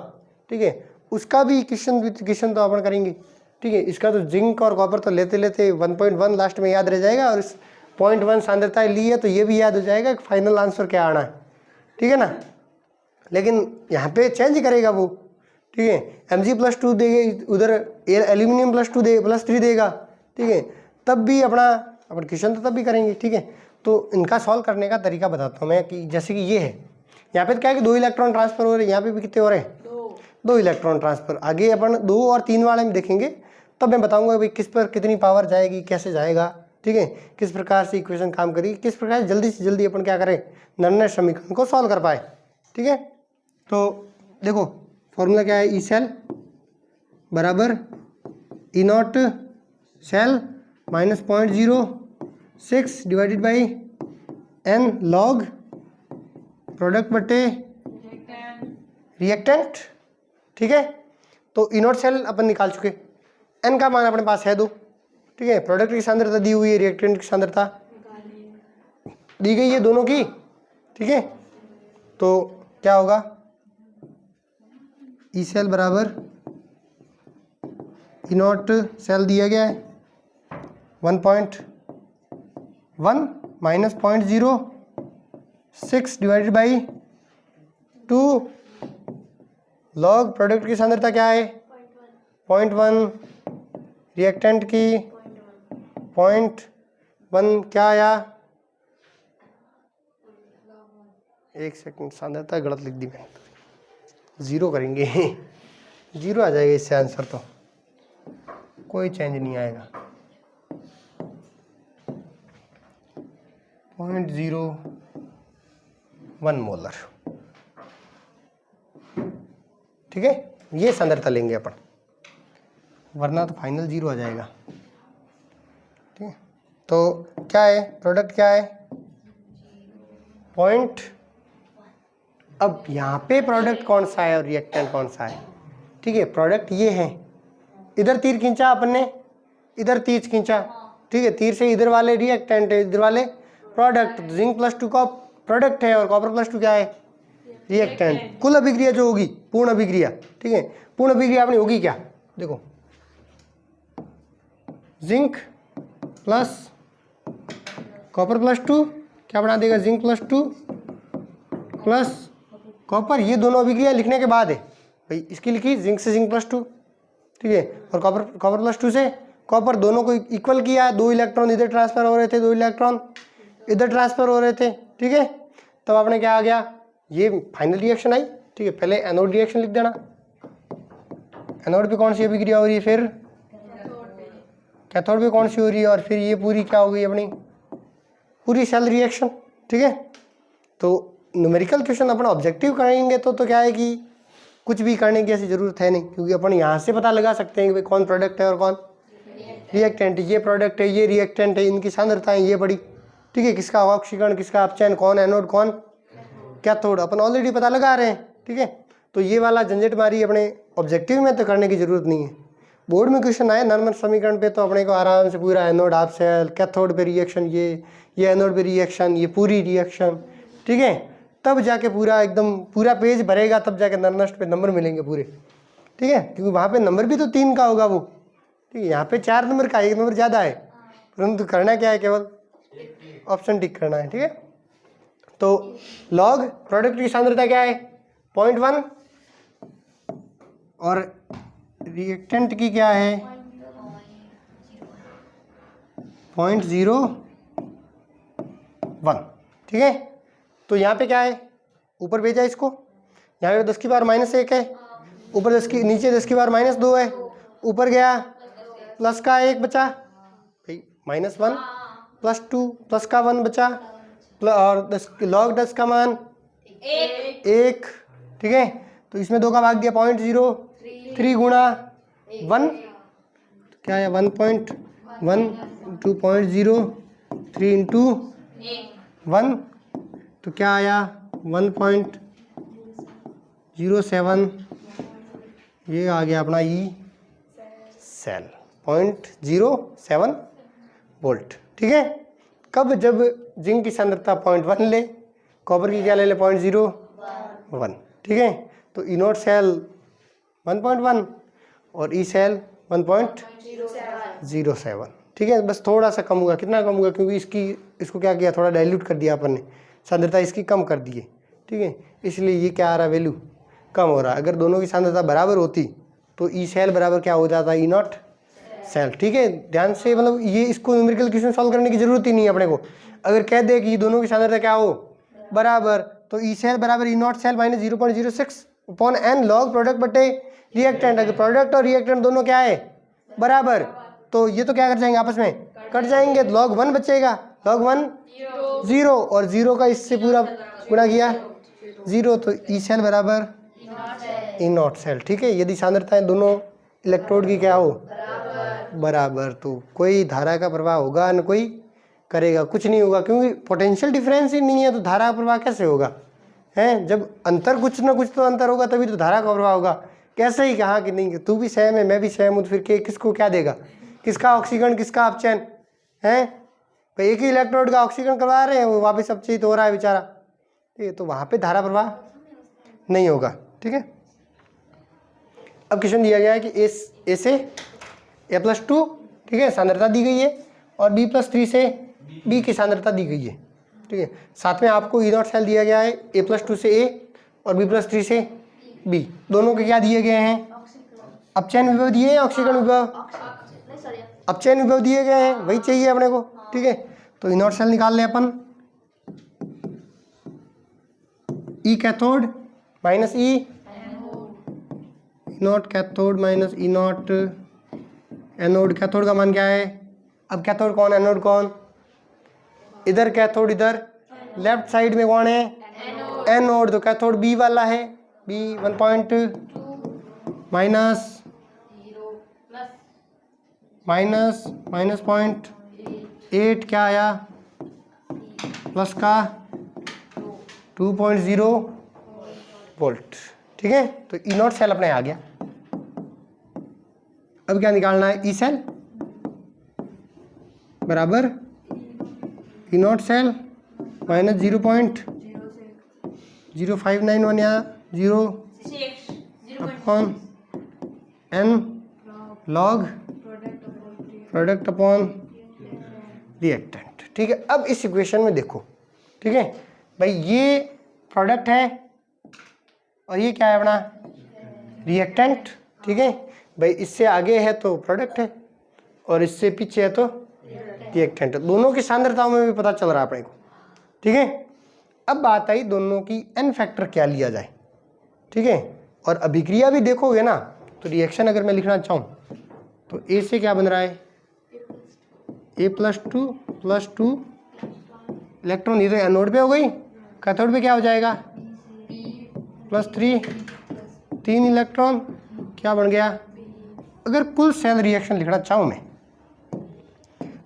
ठीक है, उसका भी क्वेश्चन तो अपन करेंगे। ठीक है, इसका तो जिंक और कॉपर तो लेते लेते 1.1 लास्ट में याद रह जाएगा, और इस 0.1 सांद्रताएं ली है तो ये भी याद हो जाएगा कि फाइनल आंसर क्या आना है। ठीक है ना, लेकिन यहाँ पे चेंज करेगा वो। ठीक है, Mg+2 देगा, उधर एल्यूमिनियम +3 देगा। ठीक है, तब भी अपन क्वेश्चन तो तब भी करेंगे। ठीक है, तो इनका सॉल्व करने का तरीका बताता हूँ मैं, कि जैसे कि ये है, यहाँ पे तो क्या है कि 2 इलेक्ट्रॉन ट्रांसफर हो रहे हैं, यहाँ पे भी कितने हो रहे हैं, 2 इलेक्ट्रॉन ट्रांसफर। आगे अपन 2 और 3 वाले में देखेंगे, तब मैं बताऊंगा भाई किस पर कितनी पावर जाएगी, कैसे जाएगा। ठीक है, किस प्रकार से इक्वेशन काम करेगी, किस प्रकार से जल्दी अपन क्या करें, नर्नस्ट समीकरण को सॉल्व कर पाए। ठीक है, तो देखो फॉर्मूला क्या है, ई सेल बराबर E0 cell minus 0.06 divided by n log product बटे रिएक्टेंट। ठीक है, तो E0 सेल अपन निकाल चुके, n का मान अपने पास है 2। ठीक है, प्रोडक्ट की सांद्रता दी हुई है, रिएक्टेंट की सांद्रता दी गई है दोनों की। ठीक है, तो क्या होगा, ई सेल बराबर E0 सेल दिया गया है 1.1 minus 0.06 divided by 2 log product की सांद्रता क्या है 0.1, रिएक्टेंट की 0.1, क्या आया, एक सेकंड, सांद्रता गलत लिख दी मैंने, 0 करेंगे 0 आ जाएगा इससे आंसर, तो कोई चेंज नहीं आएगा। 0.01 मोलर। ठीक है, ये सांद्रता लेंगे अपन, वरना तो फाइनल 0 आ जाएगा। ठीक है, तो क्या है, प्रोडक्ट क्या है पॉइंट। अब यहाँ पे प्रोडक्ट कौन सा है और रिएक्टेंट कौन सा है। ठीक है, प्रोडक्ट ये है, इधर तीर खींचा अपन ने, इधर तीर खींचा। ठीक है, तीर से इधर वाले रिएक्टेंट है, इधर वाले प्रोडक्ट, जिंक +2 का प्रोडक्ट है और कॉपर प्लस 2 क्या है, रिएक्टेंट। कुल अभिक्रिया जो होगी पूर्ण अभिक्रिया, ठीक है, पूर्ण अभिक्रिया अपनी होगी क्या, देखो जिंक प्लस कॉपर प्लस 2 क्या बना देगा, जिंक प्लस 2 प्लस कॉपर। ये दोनों अभिक्रिया लिखने के बाद है भाई, इसकी लिखी जिंक से जिंक प्लस 2, ठीक है, और कॉपर प्लस 2 से कॉपर, दोनों को इक्वल किया, 2 इलेक्ट्रॉन इधर ट्रांसफर हो रहे थे, 2 इलेक्ट्रॉन इधर ट्रांसफर हो रहे थे, ठीक है। तब आपने क्या आ गया, ये फाइनल रिएक्शन आई, ठीक है। पहले एनोड रिएक्शन लिख देना, एनोड पे कौन सी अभिक्रिया हो रही है, फिर कैथोड पे कौन सी हो रही है, और फिर ये पूरी क्या हो गई अपनी पूरी सेल रिएक्शन, ठीक है। तो न्यूमेरिकल क्वेश्चन अपन ऑब्जेक्टिव करेंगे तो क्या है कि कुछ भी करने की ऐसी जरूरत है नहीं, क्योंकि अपन यहाँ से पता लगा सकते हैं कि भाई कौन प्रोडक्ट है और कौन रिएक्टेंट। ये प्रोडक्ट है, ये रिएक्टेंट है, इनकी सांद्रताएं ये बड़ी, ठीक है, किसका ऑक्सीकरण किसका अपचयन, कौन एनोड कौन कैथोड, अपन ऑलरेडी पता लगा रहे हैं, ठीक है। तो ये वाला झंझट मारी अपने ऑब्जेक्टिव में तो करने की जरूरत नहीं है। बोर्ड में क्वेश्चन आए नॉर्मल समीकरण पे तो अपने को आराम से पूरा एनोड हाफ सेल, कैथोड पे रिएक्शन, ये एनोड पे रिएक्शन, ये पूरी रिएक्शन, ठीक है, तब जाके पूरा एकदम पूरा पेज भरेगा, तब जाके नर्नस्ट पे नंबर मिलेंगे पूरे, ठीक है, क्योंकि वहाँ पे नंबर भी तो 3 का होगा वो, ठीक है। यहाँ पे 4 नंबर का, 1 नंबर ज़्यादा है, परंतु करना क्या है, केवल ऑप्शन टिक करना है, ठीक है। तो लॉग प्रोडक्ट की सांद्रता क्या है 0.1 और रिएक्टेंट की क्या है 0.01, ठीक है। तो यहाँ पे क्या है, ऊपर भेजा इसको, यहाँ पे 10 की पावर -1 है, ऊपर 10 की नीचे 10 की पावर -2 है, ऊपर गया प्लस का 1 बचा भाई, -1 प्लस 2 प्लस का 1 बचा, और 10 लॉग 10 का मान 1, ठीक है। तो इसमें 2 का भाग दिया 0.03 गुणा 1, क्या है 1.1 इंटू 0.03 इंटू 1, तो क्या आया 1.07, ये आ गया अपना ई सेल 0.07 वोल्ट, ठीक है। कब, जब जिंक की सांद्रता 0.1 ले, कॉपर की क्या ले 0.01, ठीक है। तो ई नोट सेल 1.1 और ई सेल 1.07, ठीक है। बस थोड़ा सा कम होगा, कितना कम होगा, क्योंकि इसको क्या किया, थोड़ा डाइल्यूट कर दिया अपन ने, सांद्रता इसकी कम कर दी है, ठीक है, इसलिए ये क्या आ रहा है, वैल्यू कम हो रहा है। अगर दोनों की सांद्रता बराबर होती तो ई सेल बराबर क्या हो जाता, ई नॉट सेल, ठीक है। ध्यान से, मतलब ये इसको न्यूमेरिकल क्वेश्चन सॉल्व करने की जरूरत ही नहीं है अपने को। अगर कह दे कि ये दोनों की सांद्रता क्या हो बराबर, तो ई सेल बराबर E not cell minus 0.06 upon N log product बटे रिएक्टेंट। अगर प्रोडक्ट और रिएक्टेंट दोनों क्या है बराबर, तो ये तो क्या कर जाएंगे, आपस में कट जाएंगे, log 1 बचेगा, log 1 0 और 0 का इससे पूरा गुणा किया 0, तो ई सेल बराबर ई नॉट सेल, ठीक है। यदि सांद्रताएं दोनों इलेक्ट्रोड की क्या हो बराबर, तो कोई धारा का प्रवाह होगा न कोई करेगा, कुछ नहीं होगा, क्योंकि पोटेंशियल डिफरेंस ही नहीं है, तो धारा का प्रवाह कैसे होगा, है। जब अंतर कुछ ना कुछ तो अंतर होगा, तभी तो धारा का प्रवाह होगा। कैसे ही कहा कि नहीं, तू भी सेम है मैं भी सेम हूँ, तो फिर किसको क्या देगा, किसका ऑक्सीकरण किसका अपचयन है, तो एक ही इलेक्ट्रोड का ऑक्सीकरण करवा रहे हैं, वो वापस अपचयित हो रहा है बेचारा, ठीक है। तो वहाँ पे धारा प्रवाह नहीं होगा, ठीक है। अब क्वेश्चन दिया गया है कि ए से A+2, ठीक है, सांद्रता दी गई है, और B+3 से B की सांद्रता दी गई है, ठीक है। साथ में आपको ई नॉट सेल दिया गया है, A+2 से A और B+3 से B, दोनों के क्या दिए गए हैं, अपचयन विभव दिए हैं, ऑक्सीकरण विभव, अपचयन विभव दिए गए हैं, वही चाहिए अपने को, ठीक है। तो ई नॉट सेल निकाल लें अपन, E cathode minus E not cathode minus E not anode. Cathode का मान क्या है, अब कैथोड कौन एनोड कौन, इधर कैथोड इधर, लेफ्ट साइड में कौन है एनोड, तो कैथोड बी वाला है, बी 1 माइनस 0.8 क्या आया, प्लस का 2.0 वोल्ट, ठीक है। तो ई नॉट सेल अपने आ गया। अब क्या निकालना है, ई सेल बराबर ई नॉट सेल माइनस 0.01 0.591 या 0 upon n log product upon reactant. ठीक है, अब इस इक्वेशन में देखो, ठीक है भाई, ये प्रोडक्ट है और ये क्या है अपना रिएक्टेंट। ठीक है भाई, इससे आगे है तो प्रोडक्ट है और इससे पीछे है तो रिएक्टेंट है। दोनों की सांद्रताओं में भी पता चल रहा है अपने को। ठीक है, अब बात आई दोनों की n फैक्टर क्या लिया जाए। ठीक है, और अभिक्रिया भी देखोगे ना, तो रिएक्शन अगर मैं लिखना चाहूँ तो A से क्या बन रहा है, A+2 इलेक्ट्रॉन, ये तो एनोड पे हो गई, कैथोड पे क्या हो जाएगा +3, 3 इलेक्ट्रॉन, क्या बन गया। अगर कुल सेल रिएक्शन लिखना चाहूँ मैं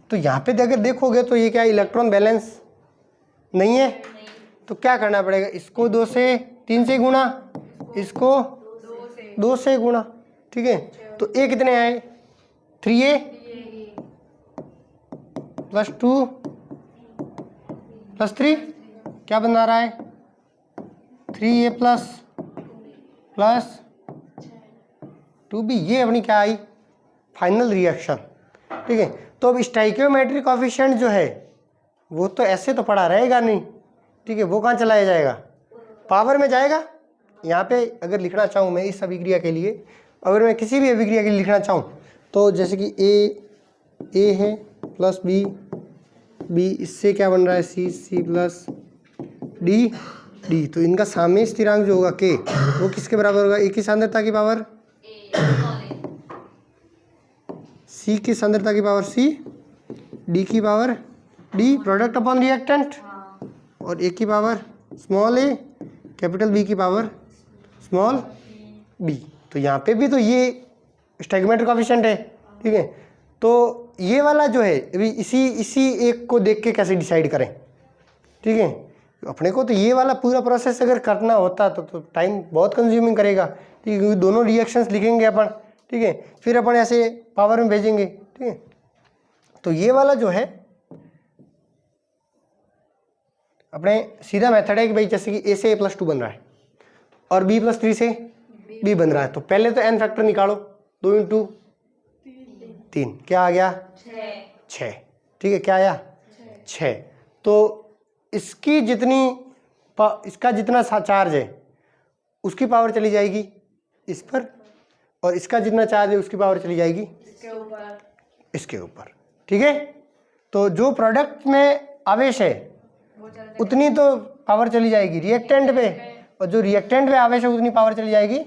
तो यहाँ पे अगर देखोगे तो ये क्या इलेक्ट्रॉन बैलेंस नहीं है, तो क्या करना पड़ेगा, इसको 2 से 3 से गुणा, इसको 2 से गुणा। ठीक है, तो A कितने आए 3A +2 +3 क्या बना रहा है 3A प्लस 2B। ये अपनी क्या आई फाइनल रिएक्शन। ठीक है, तो अब स्टाइकियोमेट्रिक कोएफिशिएंट जो है वो तो ऐसे तो पड़ा रहेगा नहीं। ठीक है, वो कहाँ चलाया जाएगा, पावर में जाएगा। यहाँ पे अगर लिखना चाहूँ मैं इस अभिक्रिया के लिए, अगर मैं किसी भी अभिक्रिया के लिए लिखना चाहूँ तो जैसे कि ए है प्लस बी, इससे क्या बन रहा है सी प्लस डी, तो इनका साम्य स्थिरांक जो होगा के, वो किसके बराबर होगा, ए की सांद्रता की पावर सी की सांद्रता की पावर सी, डी की power D, product upon reactant, और ए की पावर स्मॉल ए, कैपिटल बी की पावर स्मॉल बी। तो यहाँ पे भी तो ये स्टैग्मेंट कोएफिशिएंट है। ठीक है, तो ये वाला जो है अभी इसी एक को देख के कैसे डिसाइड करें। ठीक है, अपने को तो ये वाला पूरा प्रोसेस अगर करना होता तो टाइम बहुत कंज्यूमिंग करेगा। ठीक है, क्योंकि दोनों रिएक्शंस लिखेंगे अपन। ठीक है, फिर अपन ऐसे पावर में भेजेंगे। ठीक है, तो ये वाला जो है अपने सीधा मेथड है कि भाई जैसे कि A से A+2 बन रहा है और B+3 से B बन रहा है, तो पहले तो n फैक्टर निकालो, 2 × 3 क्या आ गया 6। ठीक है, क्या आया 6। तो इसकी इसका जितना चार्ज है उसकी पावर चली जाएगी इस पर, और इसका जितना चार्ज है उसकी पावर चली जाएगी इसके ऊपर। ठीक है, तो जो प्रोडक्ट में आवेश है उतनी तो पावर चली जाएगी रिएक्टेंट पे, और जो रिएक्टेंट पे आवेश है उतनी पावर चली जाएगी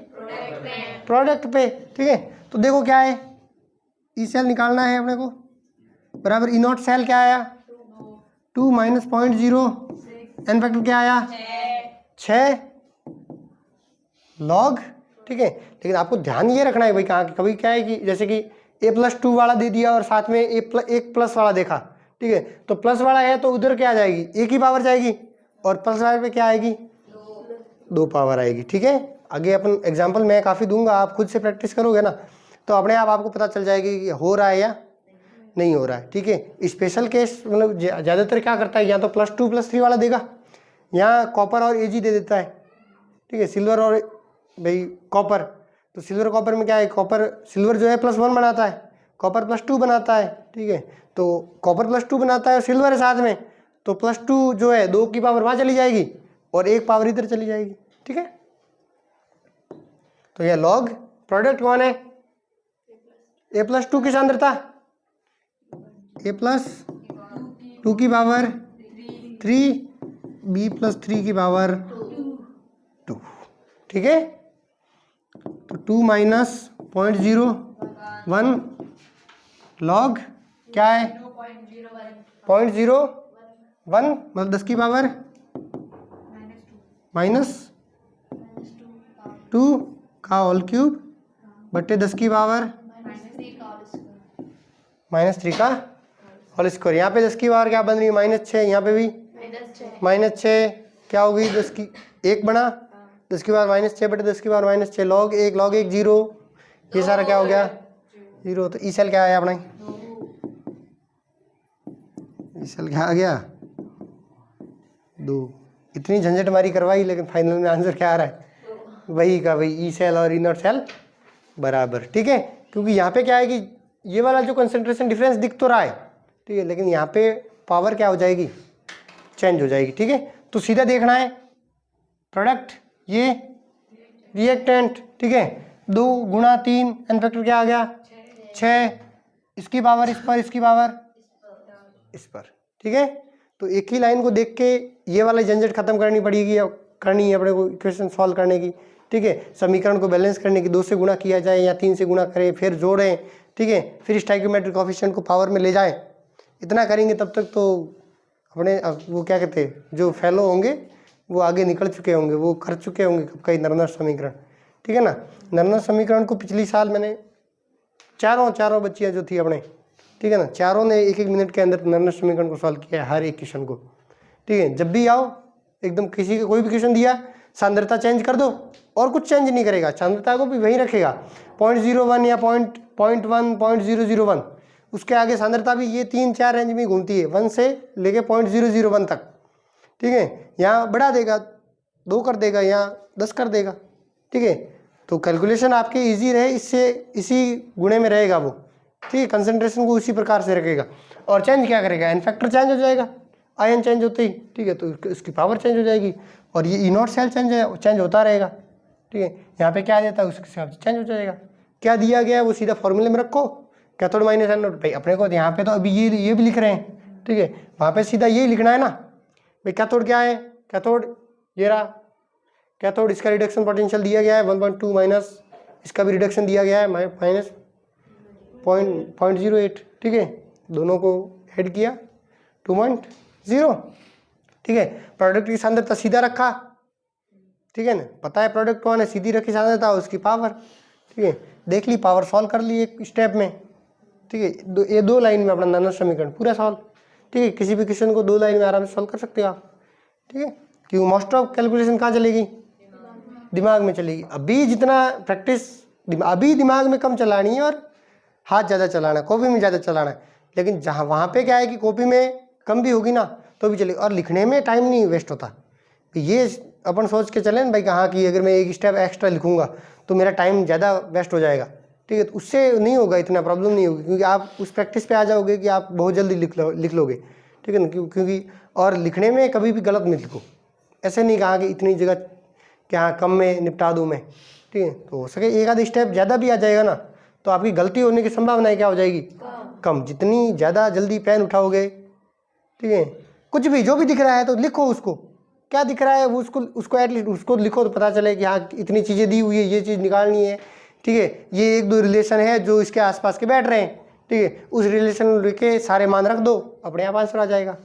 प्रोडक्ट पे। ठीक है, तो देखो क्या है, ई सेल निकालना है अपने को, बराबर ई नॉट सेल क्या आया 2 - 0.0, एन फैक्टर क्या आया 6 लॉग। ठीक है, लेकिन आपको ध्यान ये रखना है भाई, कहाँ कभी क्या है कि जैसे कि A+2 वाला दे दिया और साथ में एक प्लस वाला देखा। ठीक है, तो प्लस वाला है तो उधर क्या जाएगी, एक ही पावर जाएगी, और प्लस वाले पे क्या आएगी 2 पावर आएगी। ठीक है, आगे अपन एग्जाम्पल मैं काफ़ी दूंगा, आप खुद से प्रैक्टिस करोगे ना तो अपने आप आपको पता चल जाएगी कि हो रहा है या नहीं हो रहा है। ठीक है, स्पेशल केस मतलब ज़्यादातर क्या करता है, या तो +2 +3 वाला देगा, या कॉपर और Ag दे देता है। ठीक है, सिल्वर और भाई कॉपर, तो सिल्वर कॉपर में क्या है, कॉपर सिल्वर जो है +1 बनाता है, कॉपर +2 बनाता है। ठीक है, तो कॉपर +2 बनाता है और सिल्वर है साथ में, तो +2 जो है 2 की पावर वहाँ चली जाएगी और 1 पावर इधर चली जाएगी। ठीक है, तो यह लॉग प्रोडक्ट कौन है, A+2 की सांद्रता, A+2 की पावर 3, B+3 की पावर 2। ठीक है, तो 2 - 0.01 लॉग क्या है 0.01, मतलब 10 की पावर -2 का होल क्यूब बट्टे 10 की पावर -3 का होल स्क्वायर। यहाँ पे 10 की पावर क्या बन रही है -6, यहाँ पे भी -6 क्या होगी 10 की 1 बना 10 की पावर -6 बटे 10 की पावर -6 लॉग 1 0, ये सारा क्या हो गया 0। तो ई सेल क्या आया अपना, ई सेल क्या आ गया 2। इतनी झंझट मारी करवाई, लेकिन फाइनल में आंसर क्या आ रहा है? वही का वही, ई सेल और ई नॉट सेल बराबर। ठीक है, क्योंकि यहाँ पे क्या है कि ये वाला जो कंसंट्रेशन डिफरेंस दिख तो रहा है, ठीक है, लेकिन यहाँ पे पावर क्या हो जाएगी? चेंज हो जाएगी। ठीक है, तो सीधा देखना है प्रोडक्ट ये रिएक्टेंट, ठीक है, 2 गुणा 3 एन फैक्टर क्या आ गया? 6, इसकी पावर इस पर, इसकी पावर इस पर। ठीक है, तो एक ही लाइन को देख के ये वाला झंझट खत्म करनी पड़ेगी, करनी है अपने को इक्वेशन सॉल्व करने की। ठीक है, समीकरण को बैलेंस करने की 2 से गुणा किया जाए या 3 से गुणा करें, फिर जोड़ें, ठीक है, फिर स्टाइकियोमेट्रिक कोएफिशिएंट को पावर में ले जाएं। इतना करेंगे तब तक तो अपने वो क्या कहते हैं, जो फेलो होंगे वो आगे निकल चुके होंगे, वो कर चुके होंगे कब का नर्नर समीकरण। ठीक है ना, नर्नर समीकरण को पिछली साल मैंने चारों बच्चियाँ जो थी अपने, ठीक है ना, चारों ने 1-1 मिनट के अंदर नर्नर समीकरण को सॉल्व किया है, हर एक क्वेश्चन को। ठीक है, जब भी आओ एकदम किसी का कोई भी क्वेश्चन दिया, सांद्रता चेंज कर दो और कुछ चेंज नहीं करेगा, सांद्रता को भी वहीं रखेगा 0.01 या 0.1 0.001, उसके आगे सांद्रता भी ये 3-4 रेंज में घूमती है, 1 से लेके 0.001 तक। ठीक है, यहाँ बढ़ा देगा, 2 कर देगा, यहाँ 10 कर देगा। ठीक है, तो कैलकुलेशन आपके इजी रहे, इससे इसी गुणे में रहेगा वो। ठीक है, कंसंट्रेशन को उसी प्रकार से रखेगा और चेंज क्या करेगा? एन फैक्टर चेंज हो जाएगा, आयन चेंज होते ही। ठीक है, तो उसकी पावर चेंज हो जाएगी और ये ई नॉट सेल चेंज होता रहेगा। ठीक है, यहाँ पे क्या देता है उसके हिसाब से चेंज हो जाएगा। क्या दिया गया है वो सीधा फॉर्मूले में रखो, कैथोड माइनस एनोड। भाई अपने को यहाँ पे तो अभी ये भी लिख रहे हैं, ठीक है, वहाँ पे सीधा यही लिखना है ना भाई। कैथोड क्या है? कैथोड ये रहा कैथोड, इसका रिडक्शन पोटेंशियल दिया गया है 1.2 माइनस, इसका भी रिडक्शन दिया गया है माइनस 0.08। ठीक है, दोनों को ऐड किया 2.0। ठीक है, प्रोडक्ट की सांद्रता सीधा रखा, ठीक है ना, पता है प्रोडक्ट कौन है, सीधी रखी सांद्रता, उसकी पावर। ठीक है, देख ली पावर, सॉल्व कर ली एक स्टेप में। ठीक है, ये 2 लाइन में अपना नर्नर समीकरण पूरा सॉल्व। ठीक है, किसी भी क्वेश्चन को 2 लाइन में आराम से सॉल्व कर सकते हो आप। ठीक है, क्योंकि मोस्ट ऑफ कैलकुलेशन कहाँ चलेगी? दिमाग में चलेगी। अभी जितना प्रैक्टिस अभी दिमाग में कम चलानी है और हाथ ज़्यादा चलाना है, कॉपी में ज़्यादा चलाना है। लेकिन जहाँ वहाँ पे क्या है कि कॉपी में कम भी होगी ना तो भी चलेगी, और लिखने में टाइम नहीं वेस्ट होता। ये अपन सोच के चलें भाई कहाँ की, अगर मैं एक स्टेप एक्स्ट्रा लिखूंगा तो मेरा टाइम ज़्यादा वेस्ट हो जाएगा। ठीक है, तो उससे नहीं होगा, इतना प्रॉब्लम नहीं होगी, क्योंकि आप उस प्रैक्टिस पे आ जाओगे कि आप बहुत जल्दी लिख लोगे। ठीक है ना, क्योंकि और लिखने में कभी भी गलत मत लिखो। ऐसे नहीं कहा कि इतनी जगह कि हाँ कम में निपटा दूँ मैं। ठीक है, तो हो सके एक आध स्टेप ज़्यादा भी आ जाएगा ना तो आपकी गलती होने की संभावना क्या हो जाएगी? कम। जितनी ज़्यादा जल्दी पेन उठाओगे, ठीक है, कुछ भी जो भी दिख रहा है तो लिखो, उसको क्या दिख रहा है वो उसको एटलीस्ट उसको लिखो तो पता चले कि हाँ इतनी चीज़ें दी हुई है, ये चीज़ निकालनी है। ठीक है, ये 1-2 रिलेशन है जो इसके आसपास के बैठ रहे हैं। ठीक है, उस रिलेशन लेके सारे मान रख दो, अपने आप आंसर आ जाएगा।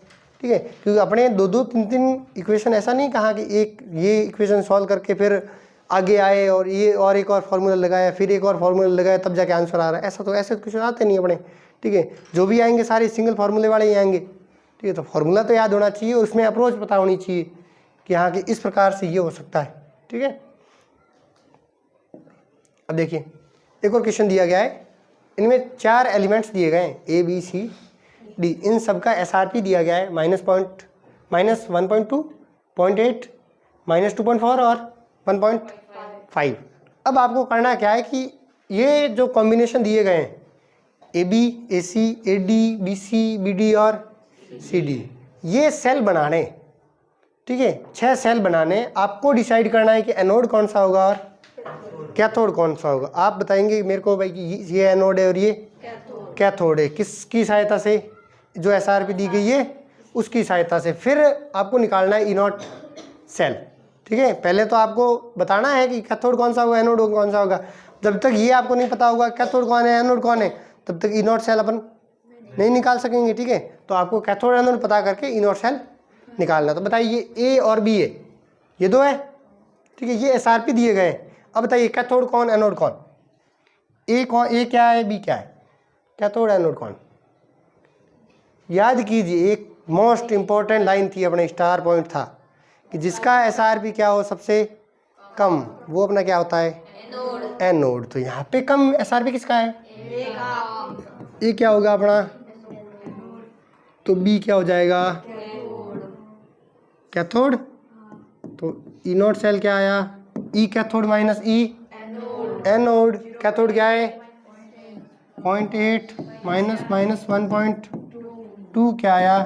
ठीक है, क्योंकि अपने 2-2 3-3 इक्वेशन ऐसा नहीं कहा कि एक ये इक्वेशन सॉल्व करके फिर आगे आए और ये और एक और फार्मूला लगाया, फिर एक और फार्मूला लगाया, तब जाके आंसर आ रहा है। ऐसा तो ऐसे क्वेश्चन आते नहीं अपने। ठीक है, जो भी आएंगे सारे सिंगल फार्मूले वाले ही आएंगे। ठीक है, तो फार्मूला तो याद होना चाहिए, उसमें अप्रोच पता होनी चाहिए कि हाँ कि इस प्रकार से ये हो सकता है। ठीक है, अब देखिए एक और क्वेश्चन दिया गया है, इनमें 4 एलिमेंट्स दिए गए हैं A B C D, इन सब का SRP दिया गया है -1.2, 0.8, -2.4 और 1.5। अब आपको करना क्या है कि ये जो कॉम्बिनेशन दिए गए हैं AB, AC, AD, BC, BD और CD, ये सेल बनाने, ठीक है, 6 सेल बनाने। आपको डिसाइड करना है कि एनोड कौन सा होगा और कैथोड कौन सा होगा। आप बताएंगे मेरे को भाई कि ये एनोड है और ये कैथोड है, किसकी सहायता से? जो SRP दी गई है उसकी सहायता से। फिर आपको निकालना है ई नॉट सेल। ठीक है, पहले तो आपको बताना है कि कैथोड कौन सा होगा, एनोड कौन सा होगा। जब तक ये आपको नहीं पता होगा कैथोड कौन है, एनोड कौन है, तब तक ई नॉट सेल अपन नहीं निकाल सकेंगे। ठीक है, तो आपको कैथोड एनोड पता करके ई नॉट सेल निकालना। तो बताइए A और B है, ये 2 है। ठीक है, ये SRP दिए गए। अब बताइए कैथोड कौन, एनोड कौन? A क्या है, B क्या है? कैथोड एनोड कौन? याद कीजिए, एक मोस्ट इंपॉर्टेंट लाइन थी, अपने स्टार पॉइंट था कि जिसका SRP क्या हो सबसे कम, वो अपना क्या होता है? एनोड। तो यहाँ पे कम SRP किसका है? A क्या होगा अपना? तो B क्या हो जाएगा? कैथोड। तो ई नॉट सेल क्या आया, ई कैथोड माइनस ई एनोड। कैथोड क्या है 0.8 माइनस माइनस 1.2 क्या आया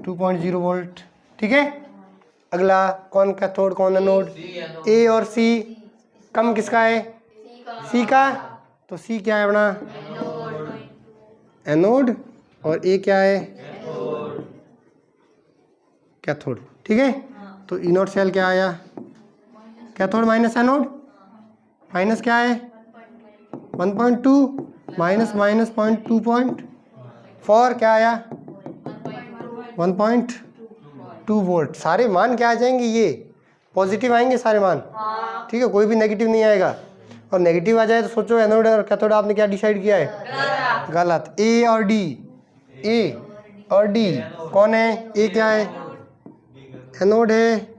2.0 वोल्ट। ठीक है, अगला कौन कैथोड कौन एनोड, ए और सी। कम किसका है, सी का, तो सी क्या है अपना एनोड और ए क्या है कैथोड। ठीक है, तो ई नॉट सेल क्या आया कैथोड माइनस एनोड, माइनस क्या है 1.2 माइनस माइनस 0.2.4 क्या आया 1.2 वोल्ट। सारे मान क्या आ जाएंगे, ये पॉजिटिव आएंगे सारे मान। ठीक है, कोई भी नेगेटिव नहीं आएगा, और नेगेटिव आ जाए तो सोचो एनोड और कैथोड आपने क्या डिसाइड किया है, गलत। ए और डी, ए और डी कौन है, ए क्या है एनोड है,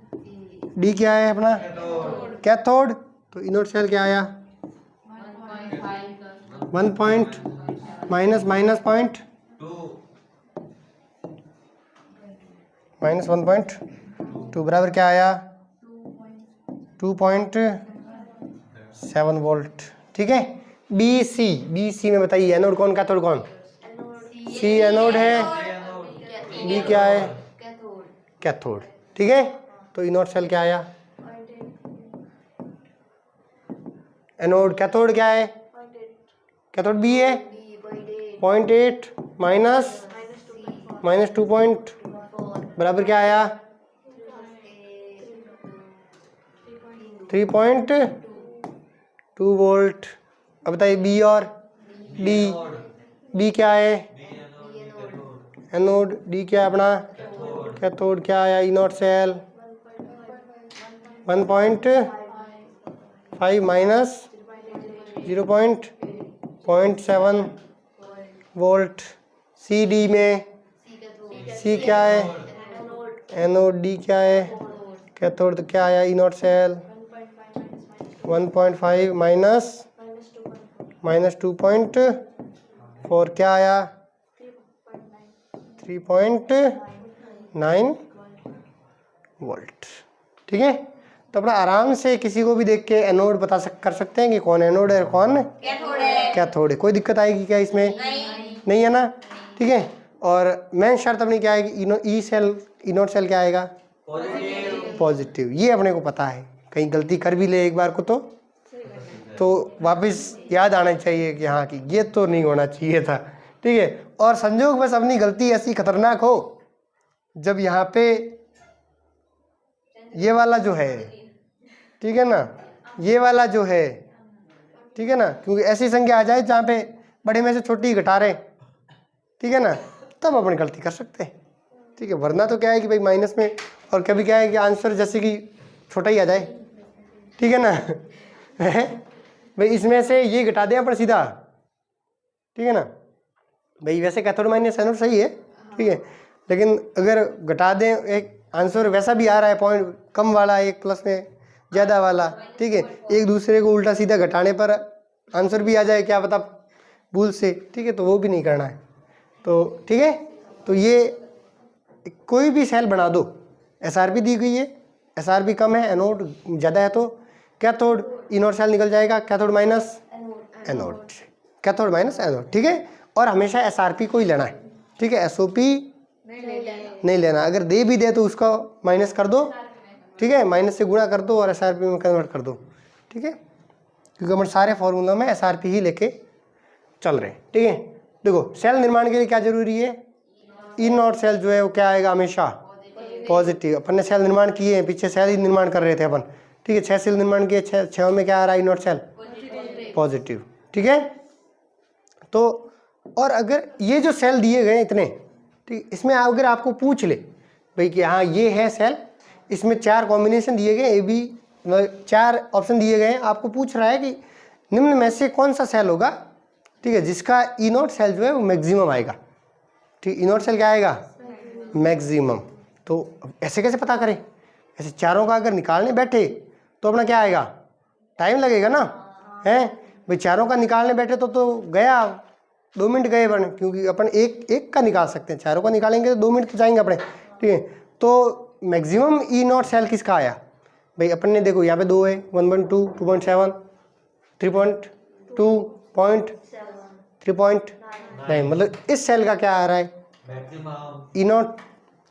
डी क्या है अपना कैथोड। तो ई नॉट सेल क्या आया 1 point minus minus point minus 1.2 बराबर क्या आया 2.7 वोल्ट। ठीक है, बी सी में बताइए एनोड कौन कैथोड कौन, सी एनोड है, बी क्या है कैथोड। ठीक है, तो ई नॉट सेल क्या आया एनोड, कैथोड क्या है कैथोड बी है 0.8 माइनस माइनस 2 बराबर क्या आया 3.2 वोल्ट। अब बताइए बी और डी, बी क्या है एनोड, डी क्या है अपना कैथोड, क्या आया E not cell 1.5 minus 0.7 volt. C D में सी क्या है एनोड, डी क्या है कैथोड, तो क्या आया E not cell 1.5 minus minus 2.4 क्या आया 3.9 वोल्ट। ठीक है, तो अपना आराम से किसी को भी देख के एनोड कर सकते हैं कि कौन एनोड है कौन कैथोड है। कोई दिक्कत आएगी क्या इसमें, नहीं है ना। ठीक है, और मेन शर्त अपनी क्या है कि ई नॉट सेल क्या आएगा पॉजिटिव। ये अपने को पता है, कहीं गलती कर भी ले एक बार को तो वापस याद आना चाहिए कि हाँ कि ये तो नहीं होना चाहिए था। ठीक है, और संजोग बस अपनी गलती ऐसी खतरनाक हो जब यहाँ पे ये वाला जो है, ठीक है ना, ये वाला जो है, ठीक है ना, क्योंकि ऐसी संख्या आ जाए जहाँ पे बड़े में से छोटी घटा रहे, ठीक है ना, तब अपन गलती कर सकते हैं। ठीक है, वरना तो क्या है कि भाई माइनस में, और कभी क्या है कि आंसर जैसे कि छोटा ही आ जाए, ठीक है ना भाई इसमें से ये घटा दें अपन सीधा, ठीक है ना, भाई वैसे कैथोड माइनस एनोड सही है, ठीक है, लेकिन अगर घटा दें एक आंसर वैसा भी आ रहा है पॉइंट कम वाला एक प्लस में ज़्यादा वाला, ठीक है, एक दूसरे को उल्टा सीधा घटाने पर आंसर भी आ जाए क्या पता भूल से, ठीक है, तो वो भी नहीं करना है। तो ठीक है, तो ये कोई भी सेल बना दो, एसआरपी दी गई है, एसआरपी कम है एनोड ज़्यादा है तो कैथोड ई नॉट सेल निकल जाएगा cathode minus anode, cathode minus anode. ठीक है, और हमेशा एसआरपी को ही लेना है, ठीक है, एसओपी नहीं लेना। अगर दे भी दे तो उसका माइनस कर दो, ठीक है, माइनस से गुणा कर दो और एसआरपी में कन्वर्ट कर दो, ठीक है, क्योंकि हम सारे फॉर्मूला में एसआरपी ही लेके चल रहे हैं। ठीक है, देखो सेल निर्माण के लिए क्या जरूरी है, ई नॉट सेल जो है वो क्या आएगा हमेशा पॉजिटिव। अपन ने सेल निर्माण किए हैं, पीछे सेल ही निर्माण कर रहे थे अपन, ठीक है, 6 सेल निर्माण किए, 6 में क्या आ रहा है ई नॉट सेल पॉजिटिव। ठीक है, तो और अगर ये जो सेल दिए गए इतने, ठीक, इसमें अगर आपको पूछ ले भाई कि हाँ ये है सेल, इसमें 4 कॉम्बिनेशन दिए गए, ए बी 4 ऑप्शन दिए गए हैं, आपको पूछ रहा है कि निम्न में से कौन सा सेल होगा, ठीक है, जिसका ई नॉट सेल जो है वो मैक्सिमम आएगा। ठीक, ई नॉट सेल क्या आएगा मैक्सिमम। तो ऐसे कैसे पता करें, ऐसे चारों का अगर निकालने बैठे तो अपना क्या आएगा टाइम लगेगा ना, है भाई, चारों का निकालने बैठे तो गया 2 मिनट गए अपन, क्योंकि अपन एक का निकाल सकते हैं, चारों का निकालेंगे तो 2 मिनट तो जाएंगे अपने। ठीक है, तो मैक्सिमम ई नॉट सेल किसका आया भाई? अपन ने देखो यहाँ पे 2 है, 1.2, 2.7, 3.2, 3.9, मतलब इस सेल का क्या आ रहा है? ई नॉट।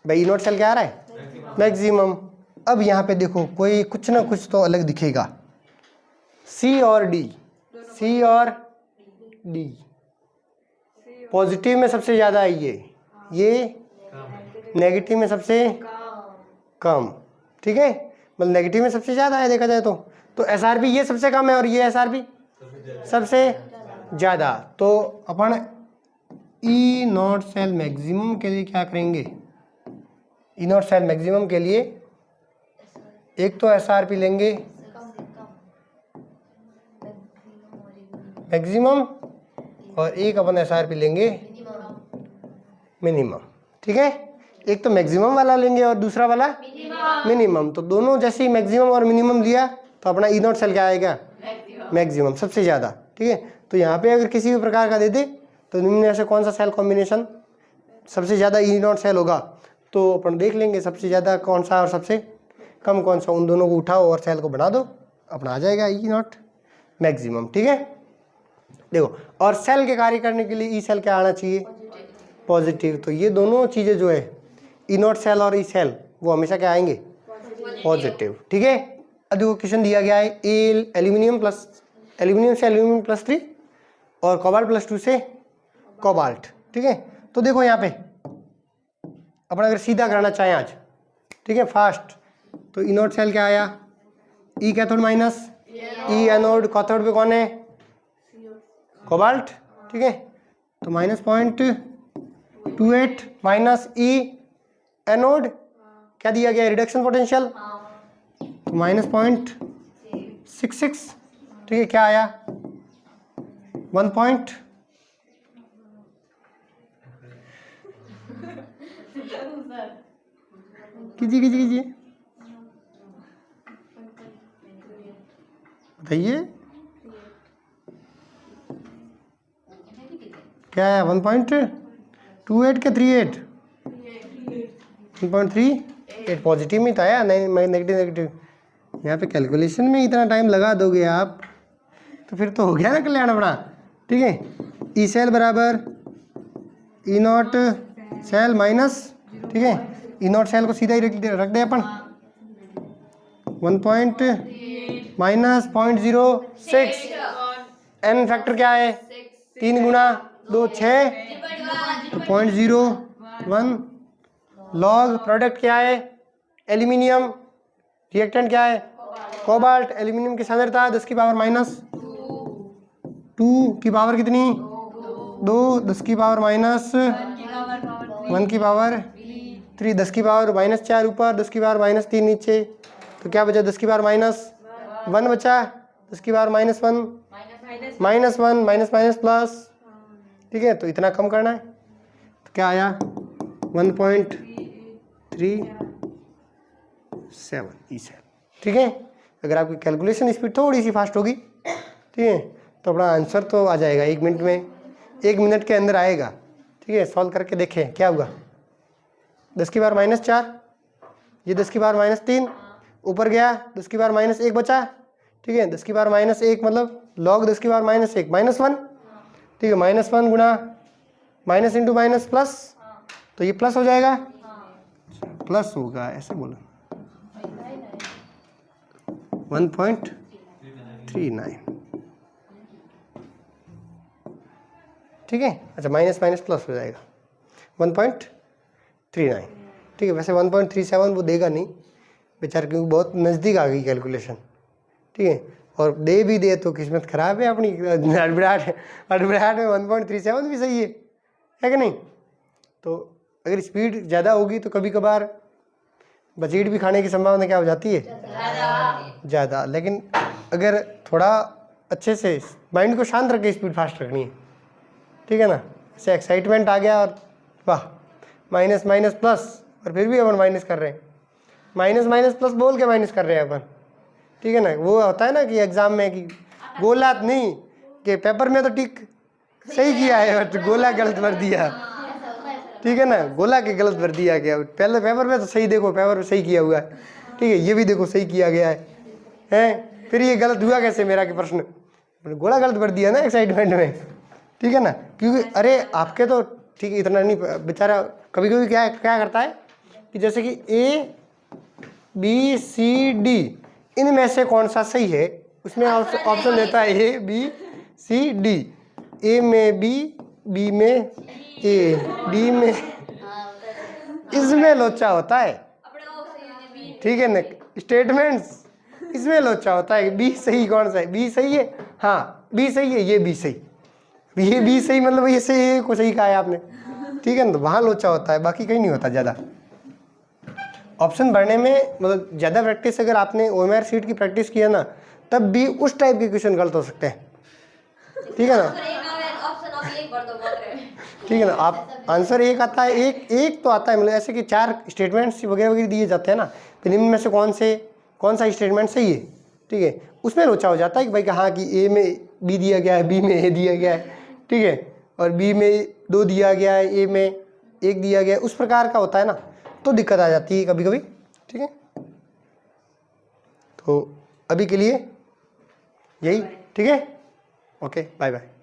भाई ई नॉट सेल क्या आ रहा है? मैक्सिमम। अब यहाँ पे देखो कोई कुछ ना कुछ तो अलग दिखेगा, सी और डी, सी और डी। पॉजिटिव में सबसे ज़्यादा है ये नेगेटिव में सबसे कम, ठीक है, मतलब नेगेटिव में सबसे ज़्यादा है देखा जाए तो एसआरपी ये सबसे कम है और ये एसआरपी सबसे ज़्यादा। तो अपन ई नॉट सेल मैक्सिमम के लिए क्या करेंगे? ई नॉट सेल मैक्सिमम के लिए एक तो एसआरपी लेंगे मैक्सिमम और एक अपन एसआरपी लेंगे मिनिमम, ठीक है। एक तो मैक्सिमम वाला लेंगे और दूसरा वाला मिनिमम। तो दोनों जैसे ही मैक्सिमम और मिनिमम लिया तो अपना ई नॉट सेल क्या आएगा? मैक्सिमम, सबसे ज़्यादा, ठीक है। तो यहाँ पे अगर किसी भी प्रकार का दे दे तो निम्न से कौन सा सेल कॉम्बिनेशन सबसे ज़्यादा ई नॉट सेल होगा, तो अपन देख लेंगे सबसे ज़्यादा कौन सा और सबसे कम कौन सा, उन दोनों को उठाओ और सेल को बढ़ा दो, अपना आ जाएगा ई नॉट मैक्सिमम, ठीक है। देखो, और सेल के कार्य करने के लिए ई सेल क्या आना चाहिए? पॉजिटिव। तो ये दोनों चीज़ें जो है ई नॉट सेल और ई सेल वो हमेशा क्या आएंगे? पॉजिटिव, ठीक है। अब देखो क्वेश्चन दिया गया है एल्यूमिनियम से एल्यूमिनियम +3 और कोबाल्ट +2 से कोबाल्ट, ठीक है। तो देखो यहाँ पे अपन अगर सीधा करना चाहें आज, ठीक है, फास्ट, तो ई नॉट सेल क्या आया? ई कैथोड माइनस, ई एनोड, कैथोड पे कौन है? कोबाल्ट, ठीक है। तो -0.28 माइनस ई एनोड क्या दिया गया? रिडक्शन पोटेंशियल, तो -0.66, ठीक है। क्या आया? 1 पॉइंट कीजिए बताइए क्या है? 1.28 के 38, 1.38 पॉजिटिव में तो आया, नहीं नेगेटिव। यहाँ पे कैलकुलेशन में इतना टाइम लगा दोगे आप तो फिर तो हो गया ना कल्याण अपना, ठीक है। ई सेल बराबर ई नॉट सेल माइनस, ठीक है, ई नॉट सेल को सीधा ही रख दे अपन 1.-0.06, एन फैक्टर क्या है? 3 गुणा 2 6, 0.01 लॉग प्रोडक्ट क्या है? एल्यूमिनियम, रिएक्टेंट क्या है? कोबाल्ट। एल्यूमिनियम की सांद्रता 10 की पावर -2 की पावर कितनी? 2, 10 की पावर -1 की पावर 3, 10 की पावर -4 ऊपर, 10 की पावर -3 नीचे, तो क्या बचा? 10 की पावर -1 बचा, 10 की पावर -1 -1 माइनस प्लस, ठीक है। तो इतना कम करना है, तो क्या आया? 1.37 ई सेल, ठीक है। अगर आपकी कैलकुलेशन स्पीड थोड़ी सी फास्ट होगी, ठीक है, तो अपना आंसर तो आ जाएगा 1 मिनट में, 1 मिनट के अंदर आएगा, ठीक है। सॉल्व करके देखें क्या होगा। 10 की पावर -4, ये 10 की पावर -3 ऊपर गया, 10 की पावर -1 बचा, ठीक है। 10 की पावर -1 मतलब लॉग 10 की पावर -1 -1, ठीक है। -1 गुणा माइनस इंटू माइनस प्लस, तो ये प्लस हो जाएगा, प्लस होगा, ऐसे बोलो 1.39, ठीक है। अच्छा, माइनस प्लस हो जाएगा 1.39, ठीक है। वैसे 1.37 वो देगा नहीं बेचारा, क्योंकि बहुत नज़दीक आ गई कैलकुलेशन, ठीक है। और दे भी दे तो किस्मत खराब है अपनी, अड़बड़ाहट में 1.37 भी सही है कि नहीं। तो अगर स्पीड ज़्यादा होगी तो कभी कभार बचीट भी खाने की संभावना क्या हो जाती है? ज़्यादा। लेकिन अगर थोड़ा अच्छे से माइंड को शांत रख के स्पीड फास्ट रखनी है, ठीक है ना। ऐसे एक्साइटमेंट आ गया और वाह माइनस प्लस, और फिर भी अपन माइनस कर रहे हैं, माइनस प्लस बोल के माइनस कर रहे हैं अपन, ठीक है ना। वो होता है ना कि एग्जाम में कि गोला नहीं, कि पेपर में तो टिक सही किया है बट गोला गलत भर दिया, ठीक है ना, गोला के गलत भर दिया गया। पहले पेपर में तो सही, देखो पेपर में सही किया हुआ है, ठीक है, ये भी देखो सही किया गया है, फिर ये गलत हुआ कैसे मेरा के प्रश्न, गोला गलत भर दिया ना एक्साइटमेंट में, ठीक है ना, क्योंकि अरे आपके तो ठीक है इतना नहीं, बेचारा कभी कभी क्या क्या करता है कि जैसे कि ए बी सी डी इनमें से कौन सा सही है, उसमें ऑप्शन देता है ए बी सी डी, ए में बी में ए, डी में, इसमें लोचा होता है, ठीक है ना, स्टेटमेंट्स इसमें लोचा होता है। बी सही कौन सा है, बी सही है, हाँ बी सही है, ये बी सही, ये बी सही मतलब ये सही को सही कहा है आपने, ठीक है ना, तो वहाँ लोचा होता है, बाकी कहीं नहीं होता ज़्यादा। ऑप्शन भरने में मतलब ज़्यादा प्रैक्टिस अगर आपने OMR सीट की प्रैक्टिस किया ना, तब भी उस टाइप के क्वेश्चन गलत हो सकते हैं, ठीक है ना, ठीक है ना, आप आंसर एक आता है, एक तो आता है, मतलब ऐसे कि 4 स्टेटमेंट्स वगैरह वगैरह दिए जाते हैं ना, फिर इनमें से कौन सा स्टेटमेंट सही है, ठीक है, उसमें लोचा हो जाता है कि भाई हाँ कि ए में बी दिया गया है, बी में ए दिया गया है, ठीक है, और बी में 2 दिया गया है, ए में 1 दिया गया है, उस प्रकार का होता है ना, तो दिक्कत आ जाती है कभी कभी, ठीक है। तो अभी के लिए यही, ठीक है, ओके बाय बाय।